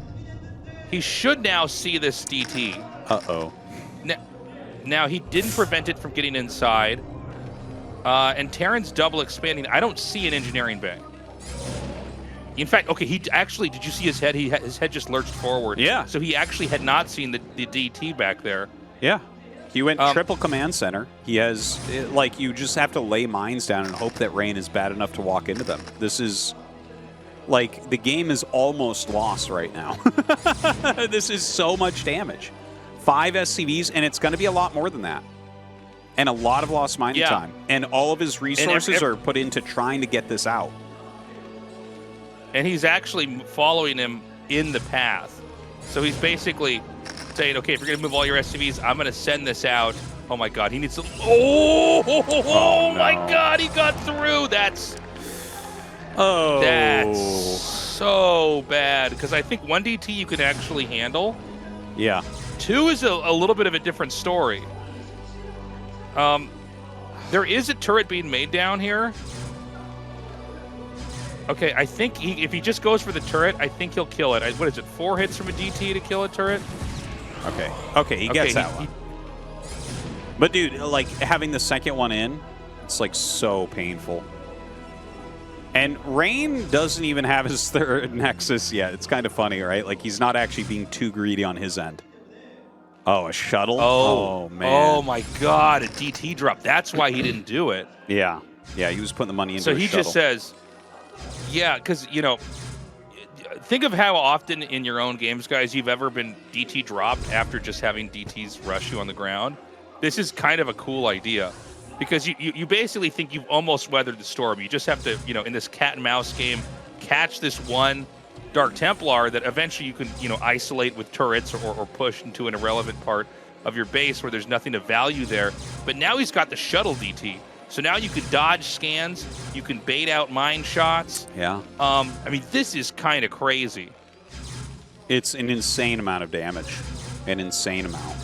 He should now see this DT. Uh-oh. Now he didn't prevent it from getting inside. And Terran's double expanding. I don't see an engineering bay. In fact, okay, he actually, did you see his head? His head just lurched forward. Yeah. So he actually had not seen the DT back there. Yeah. He went triple command center. He has, like, you just have to lay mines down and hope that Rain is bad enough to walk into them. This is, like, the game is almost lost right now. This is so much damage. 5 SCVs, and it's going to be a lot more than that. And a lot of lost mining time. And all of his resources are put into trying to get this out. And he's actually following him in the path. So he's basically saying, okay, if you're going to move all your SCVs, I'm going to send this out. Oh, my God. He needs to... Oh, my God. He got through. That's so bad. Because I think 1 DT you can actually handle. Yeah. 2 is a little bit of a different story. There is a turret being made down here. Okay, I think if he just goes for the turret, I think he'll kill it. What is it, 4 hits from a DT to kill a turret? Okay, he gets that one. But, dude, like, having the second one in, it's, like, so painful. And Rain doesn't even have his third Nexus yet. It's kind of funny, right? Like, he's not actually being too greedy on his end. Oh, a shuttle? Oh, man. Oh, my God, a DT drop. That's why he didn't do it. Yeah, he was putting the money into So his he shuttle. just says, yeah, because, you know, think of how often in your own games, guys, you've ever been DT dropped after just having DTs rush you on the ground. This is kind of a cool idea because you basically think you've almost weathered the storm. You just have to, you know, in this cat and mouse game, catch this one Dark Templar that eventually you can, you know, isolate with turrets or push into an irrelevant part of your base where there's nothing of value there. But now he's got the shuttle DT. So now you can dodge scans, you can bait out mine shots. Yeah. I mean, this is kind of crazy. It's an insane amount of damage. An insane amount.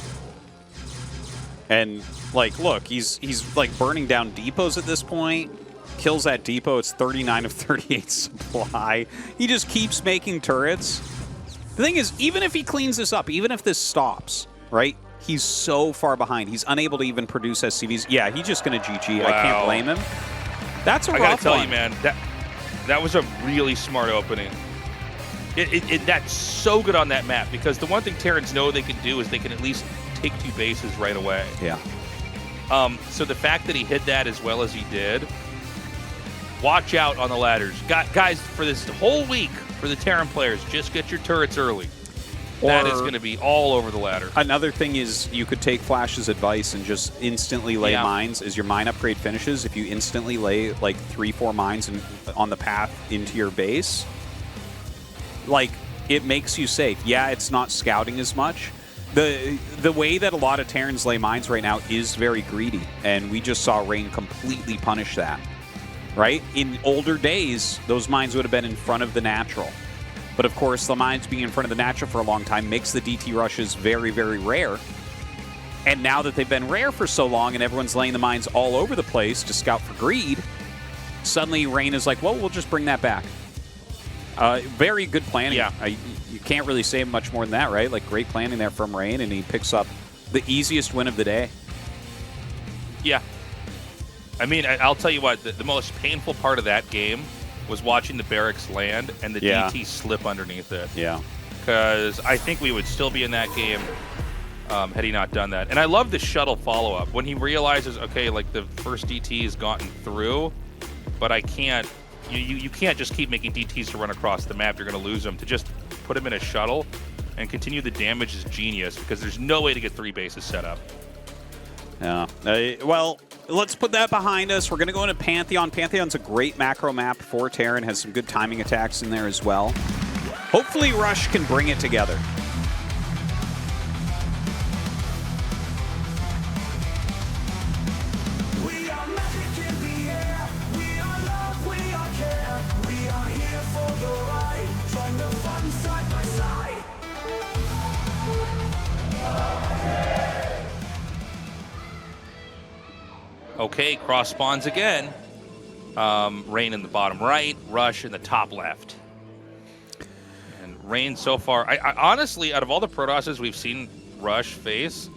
And, like, look, he's like, burning down depots at this point. Kills that depot. It's 39 of 38 supply. He just keeps making turrets. The thing is, even if he cleans this up, even if this stops, right? He's so far behind. He's unable to even produce SCVs. Yeah, he's just going to GG. Wow. I can't blame him. That's a rough one. I gotta tell you, man, that was a really smart opening. That's so good on that map because the one thing Terrans know they can do is they can at least take 2 bases right away. Yeah. So the fact that he hit that as well as he did, watch out on the ladders. Guys, for this whole week, for the Terran players, just get your turrets early. That is going to be all over the ladder. Another thing is you could take Flash's advice and just instantly lay mines as your mine upgrade finishes. If you instantly lay like 3-4 mines on the path into your base, like, it makes you safe. Yeah, it's not scouting as much. The way that a lot of Terrans lay mines right now is very greedy, and we just saw Rain completely punish that. Right? In older days, those mines would have been in front of the natural. But of course, the mines being in front of the natural for a long time makes the DT rushes very, very rare. And now that they've been rare for so long and everyone's laying the mines all over the place to scout for greed, suddenly Rain is like, well, we'll just bring that back. Very good planning. Yeah. You can't really say much more than that, right? Like, great planning there from Rain, and he picks up the easiest win of the day. Yeah. I mean, I'll tell you what, the most painful part of that game was watching the barracks land and the DT slip underneath it. Yeah. Because I think we would still be in that game had he not done that. And I love the shuttle follow-up. When he realizes, okay, like, the first DT has gotten through, but I can't, you can't just keep making DTs to run across the map. You're going to lose them. To just put him in a shuttle and continue the damage is genius because there's no way to get 3 bases set up. Yeah. Well, let's put that behind us. We're going to go into Pantheon. Pantheon's a great macro map for Terran. Has some good timing attacks in there as well. Hopefully Rush can bring it together. We are magic in the air. We are love, we are care. We are here for the ride. Find the fun side by side. Okay, cross spawns again. Rain in the bottom right, Rush in the top left. And Rain so far, I honestly, out of all the Protosses we've seen Rush face,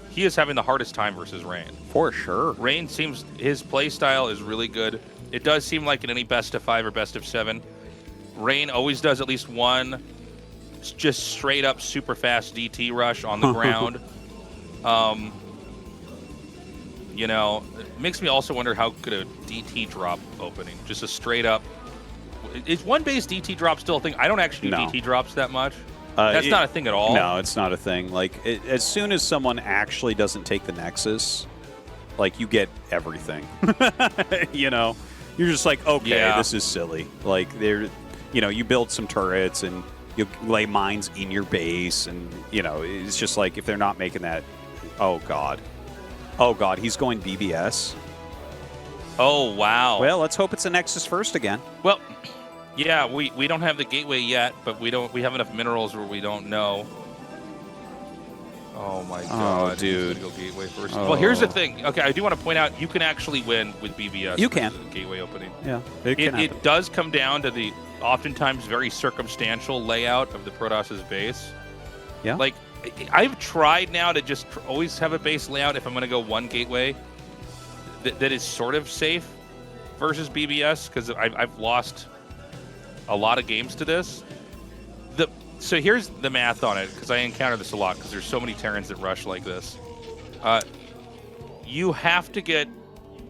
he is having the hardest time versus Rain. For sure. Rain seems, his play style is really good. It does seem like in any best of 5 or best of 7, Rain always does at least one just straight up super fast DT rush on the ground. You know, it makes me also wonder how could a DT drop opening, just a straight up. Is one base DT drop still a thing? I don't actually do DT drops that much. That's not a thing at all. No, it's not a thing. Like, as soon as someone actually doesn't take the Nexus, like, you get everything. You know, you're just like, okay, this is silly. Like, you know, you build some turrets and you lay mines in your base, and you know, it's just like if they're not making that. Oh god, he's going BBS. Oh wow. Well, let's hope it's a Nexus first again. Well, yeah, we don't have the gateway yet, but we have enough minerals where we don't know. Oh my god, dude. Go gateway first. Well, here's the thing. Okay, I do want to point out you can actually win with BBS. You can. Gateway opening. Yeah, it does come down to the oftentimes very circumstantial layout of the Protoss's base. Yeah. Like, I've tried now to just always have a base layout if I'm going to go one gateway that is sort of safe versus BBS, because I've lost a lot of games to this. So here's the math on it, because I encounter this a lot, because there's so many Terrans that rush like this. You have to get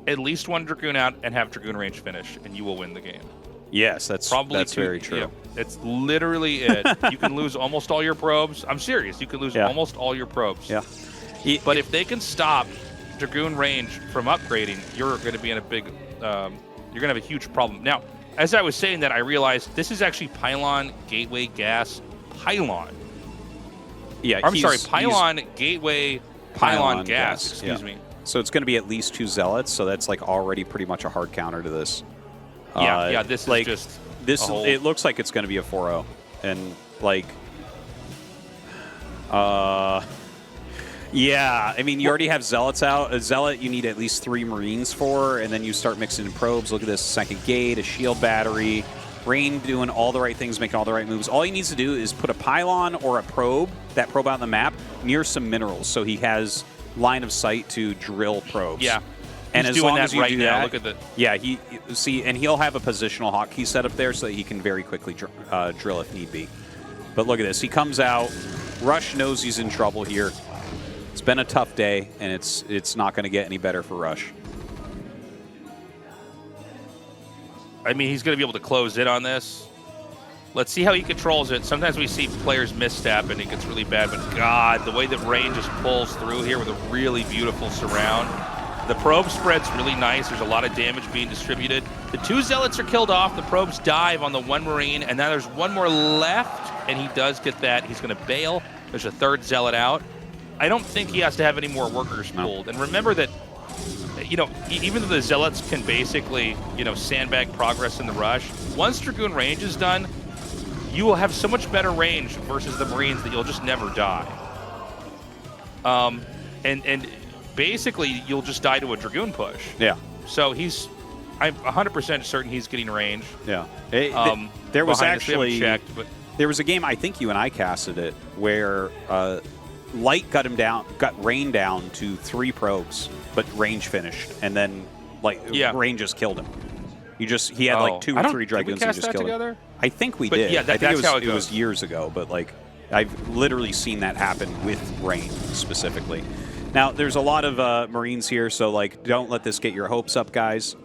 at least one Dragoon out and have Dragoon range finish, and you will win the game. Yes, that's very true. Yeah, it's literally it. You can lose almost all your probes. I'm serious. You can lose almost all your probes. Yeah. But if they can stop Dragoon range from upgrading, you're going to be in a big, you're going to have a huge problem. Now, as I was saying that, I realized this is actually Pylon, Gateway, Gas, Pylon. Yeah, I'm sorry, Pylon, Gateway, Pylon, Gas. Excuse me. So it's going to be at least 2 Zealots, so that's like already pretty much a hard counter to this. Yeah, this like, is just this. It looks like it's going to be a 4-0, and like, yeah. I mean, you already have Zealots out. A Zealot, you need at least 3 Marines for, and then you start mixing in probes. Look at this: second gate, a shield battery, Rain doing all the right things, making all the right moves. All he needs to do is put a pylon or a probe, that probe out on the map, near some minerals, so he has line of sight to drill probes. Yeah. And He's as doing long that as you right do now. that, Look at the. yeah, and he'll have a positional hotkey set up there so that he can very quickly drill if need be. But look at this. He comes out. Rush knows he's in trouble here. It's been a tough day, and it's not going to get any better for Rush. I mean, he's going to be able to close in on this. Let's see how he controls it. Sometimes we see players misstep, and it gets really bad. But God, the way that Rain just pulls through here with a really beautiful surround. The probe spread's really nice. There's a lot of damage being distributed. The 2 Zealots are killed off. The probes dive on the 1 Marine, and now there's 1 more left, and he does get that. He's going to bail. There's a 3rd Zealot out. I don't think he has to have any more workers pulled. And remember that, you know, even though the Zealots can basically, you know, sandbag progress in the rush, once Dragoon range is done, you will have so much better range versus the Marines that you'll just never die. And basically, you'll just die to a Dragoon push. Yeah. So I'm 100% certain he's getting range. Yeah. There was actually checked, but there was a game, I think you and I casted it, where Light got Rain down to 3 probes, but range finished, and then Rain just killed him. He had like 2 or 3 Dragoons and just killed him. I think we did. Yeah, I think that's how it was years ago, but like I've literally seen that happen with Rain specifically. Now, there's a lot of Marines here, so like don't let this get your hopes up, guys.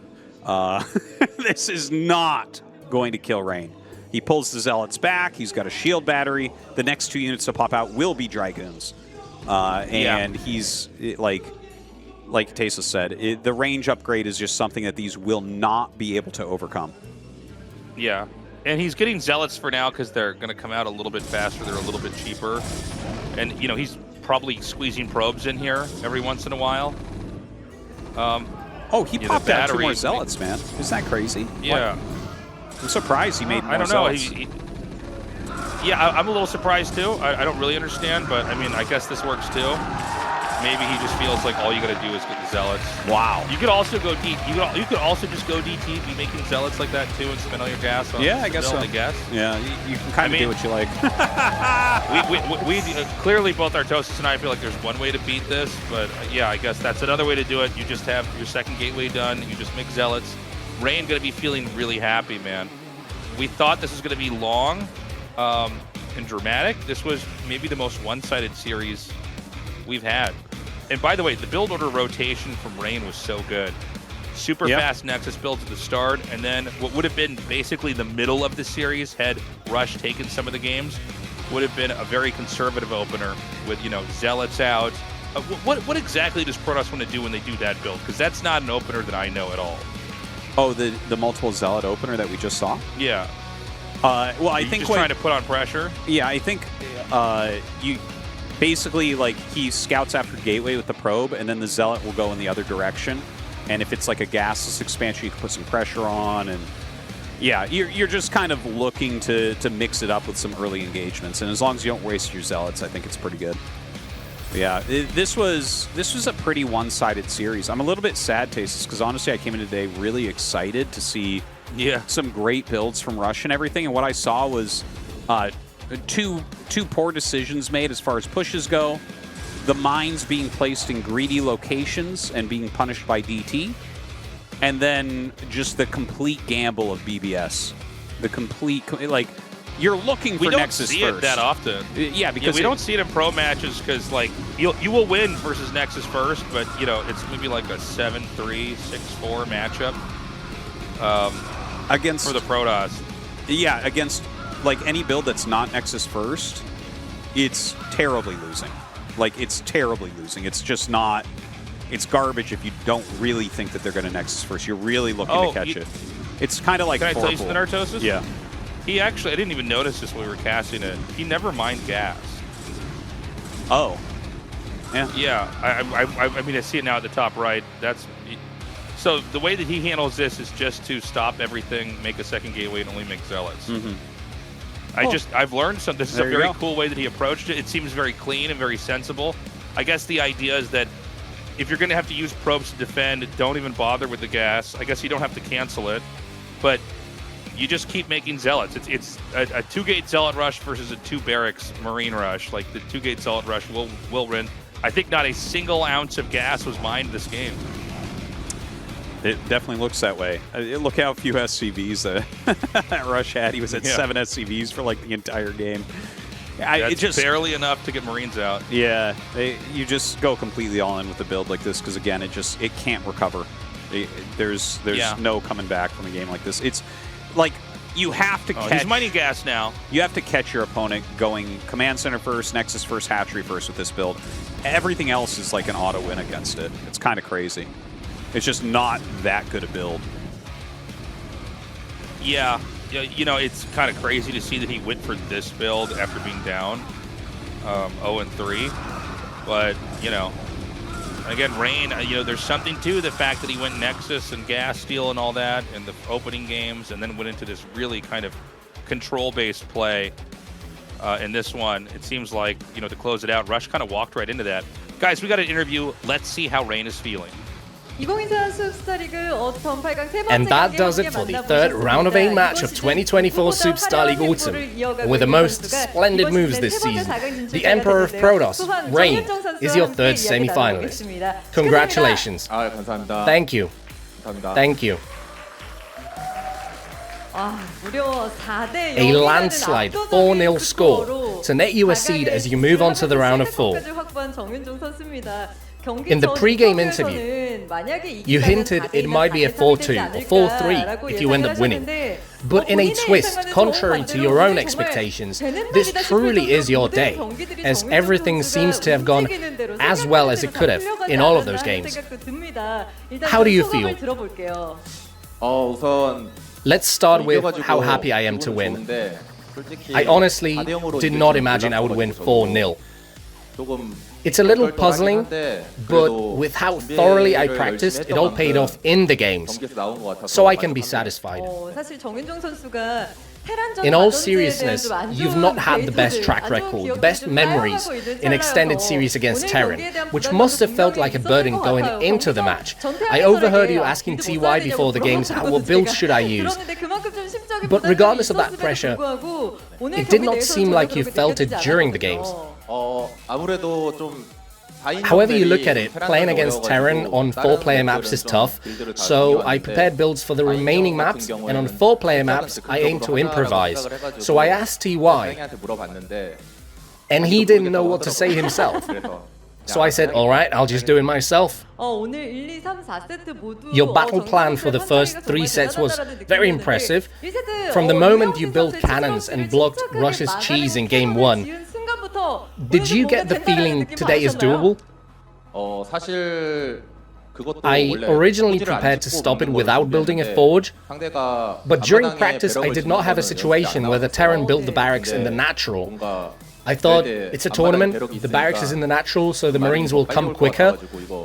This is not going to kill Rain. He pulls the Zealots back. He's got a shield battery. The next 2 units to pop out will be Dragoons. And he's like Tastosis said, the range upgrade is just something that these will not be able to overcome. Yeah. And he's getting Zealots for now because they're going to come out a little bit faster. They're a little bit cheaper. And, you know, he's probably squeezing probes in here every once in a while. He popped out 2 more Zealots, man. Isn't that crazy? Yeah. What? I'm surprised he made more Zealots. Yeah, I'm a little surprised, too. I don't really understand, but, I mean, I guess this works, too. maybe he just feels like all you got to do is get the Zealots. Wow. You could also go deep. You could also just go DT, be making Zealots like that too, and spend all your gas on Yeah, I guess so. I guess. Yeah, you can kind of do what you like. we clearly both Tastosis and I feel like there's one way to beat this, but yeah, I guess that's another way to do it. You just have your second gateway done. You just make Zealots. Rain gonna be feeling really happy, man. We thought this was gonna be long and dramatic. This was maybe the most one-sided series we've had. And by the way, the build order rotation from Rain was so good. Super fast Nexus builds at the start, and then what would have been basically the middle of the series, had Rush taken some of the games, would have been a very conservative opener with, you know, Zealots out. What exactly does Protoss want to do when they do that build? Because that's not an opener that I know at all. Oh, the multiple Zealot opener that we just saw? Yeah. Well, I think just trying to put on pressure. Yeah, I think you basically, like, he scouts after Gateway with the probe, and then the Zealot will go in the other direction. And if it's like a gasless expansion, you can put some pressure on, and yeah, you're just kind of looking to mix it up with some early engagements. And as long as you don't waste your Zealots, I think it's pretty good. But yeah, this was a pretty one-sided series. I'm a little bit sad, Tastosis, because honestly, I came in today really excited to see some great builds from Rush and everything. And what I saw was two poor decisions made as far as pushes go. The mines being placed in greedy locations and being punished by DT. And then just the complete gamble of BBS. The complete, like, you're looking for Nexus first. We don't see it that often. Yeah, because we don't see it in pro matches because, like, you will win versus Nexus first, but, you know, it's maybe like a 7-3, 6-4 matchup against for the Protoss. Yeah, against, like, any build that's not Nexus first, it's terribly losing. Like, it's terribly losing. It's just not... It's garbage if you don't really think that they're going to Nexus first. You're really looking to catch it. It's kind of like... Can I tell you something, Tastosis? Yeah. He actually... I didn't even notice this when we were casting it. He never mined gas. Oh. Yeah. Yeah. I mean, I see it now at the top right. That's... So the way that he handles this is just to stop everything, make a second gateway, and only make Zealots. Mm-hmm. I've learned something. This is a very cool way that he approached it. It seems very clean and very sensible. I guess the idea is that if you're going to have to use probes to defend, don't even bother with the gas. I guess you don't have to cancel it, but you just keep making Zealots. It's a 2-gate Zealot rush versus a 2-barracks Marine rush. Like, the 2-gate Zealot rush will win. I think not a single ounce of gas was mined this game. It definitely looks that way. Look how few SCVs that Rush had. He was at 7 SCVs for, like, the entire game. It's just barely enough to get Marines out. Yeah, you just go completely all in with a build like this because, again, it can't recover. There's no coming back from a game like this. It's like you have to catch... He's mining gas now. You have to catch your opponent going Command Center first, Nexus first, Hatchery first with this build. Everything else is like an auto win against it. It's kind of crazy. It's just not that good a build. Yeah, you know, it's kind of crazy to see that he went for this build after being down 0-3. But, you know, again, Rain, you know, there's something to the fact that he went Nexus and Gas Steal and all that in the opening games and then went into this really kind of control-based play in this one. It seems like, you know, to close it out, Rush kind of walked right into that. Guys, we got an interview. Let's see how Rain is feeling. And that does it for the third round of 8 match of 2024 SOOP StarLeague Autumn. With the most splendid moves this season, the Emperor of Protoss, Rain, is your third semi-finalist. Congratulations. Thank you. Thank you. A landslide 4-0 score to net you a seed as you move on to the round of 4. In the pre-game interview, you hinted it might be a 4-2 or 4-3 if you end up winning. But in a twist, contrary to your own expectations, this truly is your day, as everything seems to have gone as well as it could have in all of those games. How do you feel? Let's start with how happy I am to win. I honestly did not imagine I would win 4-0. It's a little puzzling, but with how thoroughly I practiced, it all paid off in the games, so I can be satisfied. In all seriousness, you've not had the best track record, the best memories in extended series against Terran, which must have felt like a burden going into the match. I overheard you asking TY before the games, what builds should I use? But regardless of that pressure, it did not seem like you felt it during the games. 아무래도 좀 However you look at it, playing against Terran on 4-player maps is tough, so I prepared builds for the remaining maps, and on 4-player maps, I aim to improvise. So I asked TY, and he didn't know what to say himself. So I said, alright, I'll just do it myself. Your battle plan for the first 3 sets was very impressive. From the moment you built cannons and blocked Rush's cheese in Game 1, did you get the feeling today is doable? I originally prepared to stop it without building a forge, but during practice I did not have a situation where the Terran built the barracks in the natural. I thought, it's a tournament, the barracks is in the natural, so the Marines will come quicker.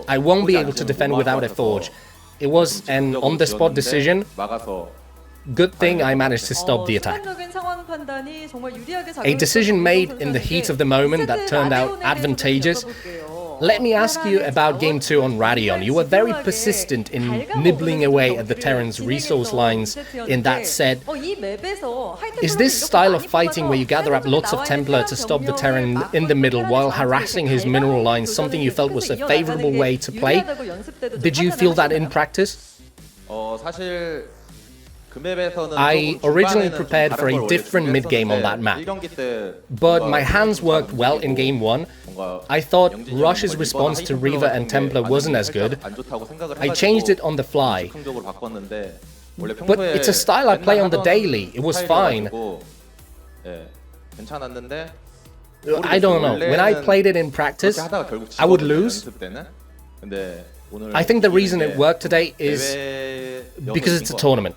I won't be able to defend without a forge. It was an on-the-spot decision. Good thing I managed to stop the attack. A decision made in the heat of the moment that turned out advantageous. Let me ask you about Game 2 on Radion. You were very persistent in nibbling away at the Terran's resource lines in that set. Is this style of fighting where you gather up lots of Templar to stop the Terran in the middle while harassing his mineral lines something you felt was a favorable way to play? Did you feel that in practice? I originally prepared for a different mid-game on that map, but my hands worked well in Game 1. I thought Rush's response to Reaver and Templar wasn't as good. I changed it on the fly. But it's a style I play on the daily, it was fine. I don't know, when I played it in practice, I would lose. I think the reason it worked today is because it's a tournament.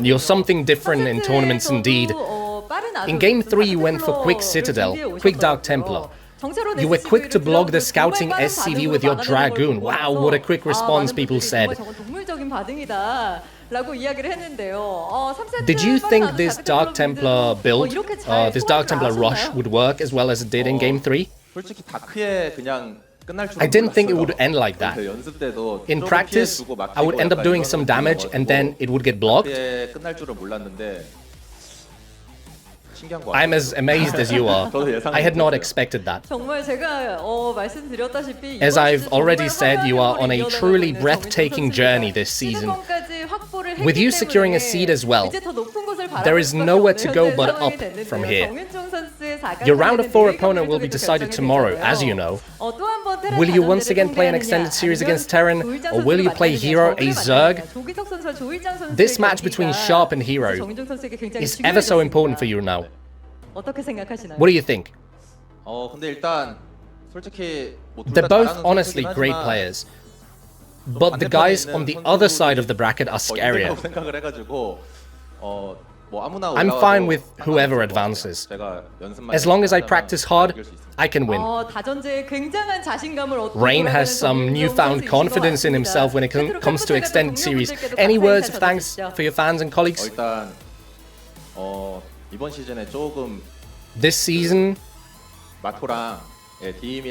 You're something different in tournaments indeed. In Game 3 you went for Quick Citadel, Quick Dark Templar. You were quick to block the scouting SCV with your Dragoon. Wow, what a quick response, people said. Did you think this Dark Templar build, this Dark Templar rush would work as well as it did in Game 3? I didn't think it would end like that. In practice, I would end up doing some damage and then it would get blocked. I'm as amazed as you are. I had not expected that. As I've already said, you are on a truly breathtaking journey this season. With you securing a seed as well, there is nowhere to go but up from here. Your round of 4 opponent will be decided tomorrow, as you know. Will you once again play an extended series against Terran, or will you play Hero, a Zerg? This match between Sharp and Hero is ever so important for you now. What do you think? They're both honestly great players, but the guys on the other side of the bracket are scarier. I'm fine with whoever advances. As long as I practice hard, I can win. Rain has some newfound confidence in himself when it comes to extended series. Any words of thanks for your fans and colleagues? This season,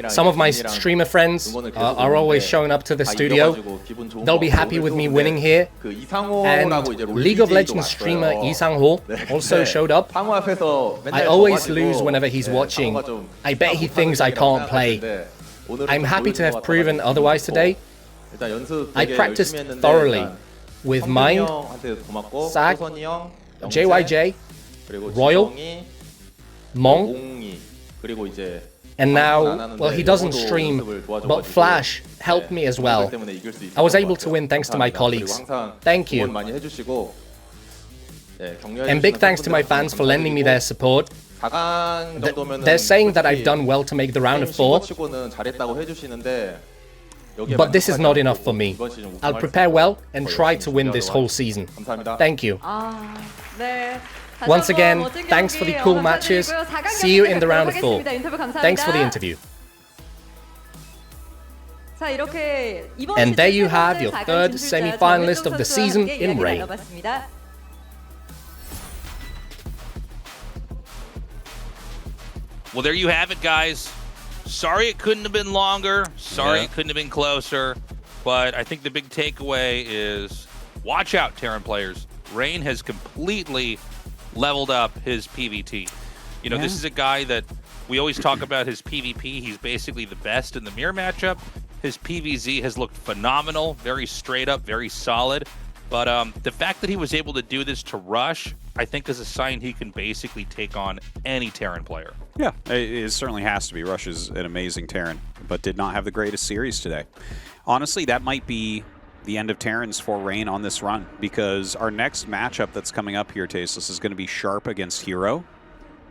some of my streamer friends are always showing up to the studio. They'll be happy with me winning here. And League of Legends streamer Lee Sang-ho also showed up. I always lose whenever he's watching. I bet he thinks I can't play. I'm happy to have proven otherwise today. I practiced thoroughly with Mind, Sag, JYJ, Royal, Mong, and now, well, he doesn't stream, but Flash helped me as well. I was able to win thanks to my colleagues. Thank you. And big thanks to my fans for lending me their support. They're saying that I've done well to make the round of 4. But this is not enough for me. I'll prepare well and try to win this whole season. Thank you. Once again, thanks for the cool matches. See you in the round of 4. Thanks for the interview. And there you have your third semi-finalist of the season in Rain. Well, there you have it, guys. Sorry it couldn't have been longer. Sorry it couldn't have been closer. But I think the big takeaway is watch out, Terran players. Rain has completely leveled up his PvT. You know, this is a guy that we always talk about his PvP. He's basically the best in the mirror matchup. His PvZ has looked phenomenal, very straight up, very solid. But the fact that he was able to do this to Rush, I think is a sign he can basically take on any Terran player. Yeah, it certainly has to be. Rush is an amazing Terran, but did not have the greatest series today. Honestly, that might be the end of Terrans for Rain on this run, because our next matchup that's coming up here, Tasteless, is going to be Sharp against Hero.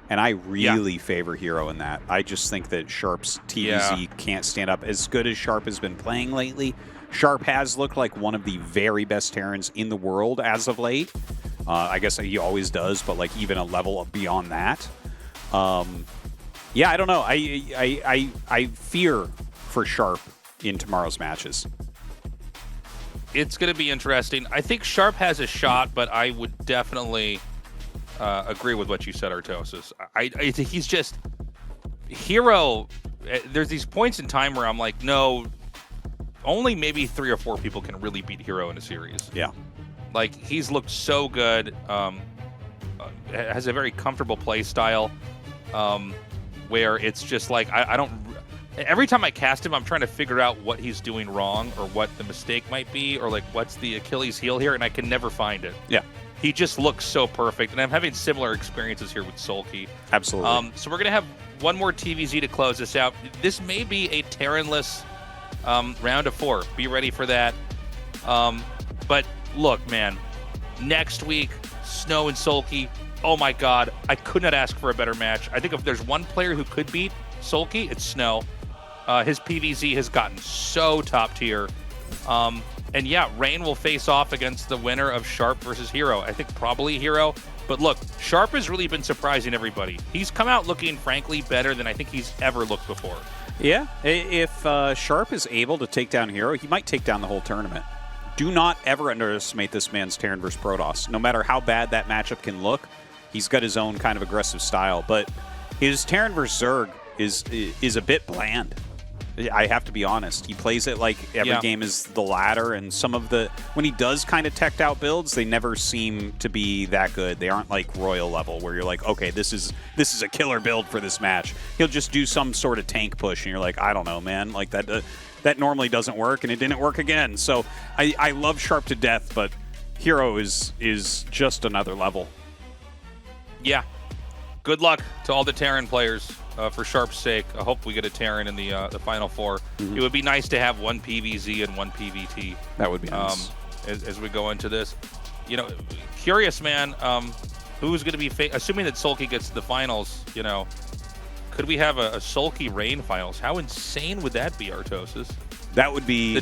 And I really favor Hero in that. I just think that Sharp's TVZ can't stand up. As good as Sharp has been playing lately, Sharp has looked like one of the very best Terrans in the world as of late. I guess he always does, but like even a level beyond that. Yeah, I don't know. I fear for Sharp in tomorrow's matches. It's going to be interesting. I think Sharp has a shot, but I would definitely agree with what you said, Artosis. He's just Hero. There's these points in time where I'm like, no, only maybe 3 or 4 people can really beat Hero in a series. Yeah, like he's looked so good. Has a very comfortable play style, where it's just like I don't. Every time I cast him, I'm trying to figure out what he's doing wrong or what the mistake might be or like what's the Achilles heel here, and I can never find it. Yeah. He just looks so perfect, and I'm having similar experiences here with Sulky. Absolutely. So we're going to have one more TVZ to close this out. This may be a Terran-less round of 4. Be ready for that. But look, man, next week, Snow and Sulky, oh my God, I could not ask for a better match. I think if there's one player who could beat Sulky, it's Snow. His PvZ has gotten so top tier. And yeah, Rain will face off against the winner of Sharp versus Hero. I think probably Hero. But look, Sharp has really been surprising everybody. He's come out looking, frankly, better than I think he's ever looked before. Yeah, if Sharp is able to take down Hero, he might take down the whole tournament. Do not ever underestimate this man's Terran versus Protoss. No matter how bad that matchup can look, he's got his own kind of aggressive style. But his Terran versus Zerg is a bit bland. I have to be honest. He plays it like every game is the ladder, and some of the when he does kind of teched out builds, they never seem to be that good. They aren't like Royal level where you're like, okay, this is a killer build for this match. He'll just do some sort of tank push, and you're like, I don't know, man, like that normally doesn't work, and it didn't work again. So I love Sharp to death, but Hero is just another level. Yeah. Good luck to all the Terran players. For Sharp's sake, I hope we get a Terran in the Final Four. It would be nice to have one PvZ and one PvT. That would be nice. As we go into this. You know, curious, man, who's going to be, assuming that Sulky gets to the finals, you know, could we have a Sulky Rain finals? How insane would that be, Artosis? That would be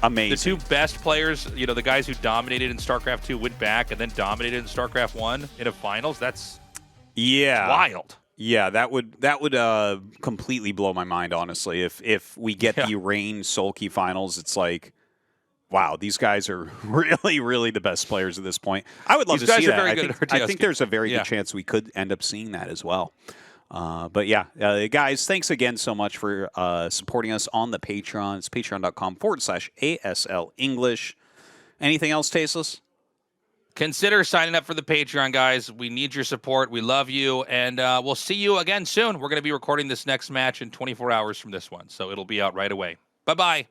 amazing. The two best players, you know, the guys who dominated in StarCraft 2 went back and then dominated in StarCraft 1 in a finals. That's wild. Yeah, that would completely blow my mind, honestly. If we get the Rain Sulky finals, it's like, wow, these guys are really, really the best players at this point. I would love to see that. I think there's a very good chance we could end up seeing that as well. But yeah, guys, thanks again so much for supporting us on the Patreon. It's patreon.com/ASL English. Anything else, Tasteless? Consider signing up for the Patreon, guys. We need your support. We love you. And we'll see you again soon. We're going to be recording this next match in 24 hours from this one, so it'll be out right away. Bye-bye.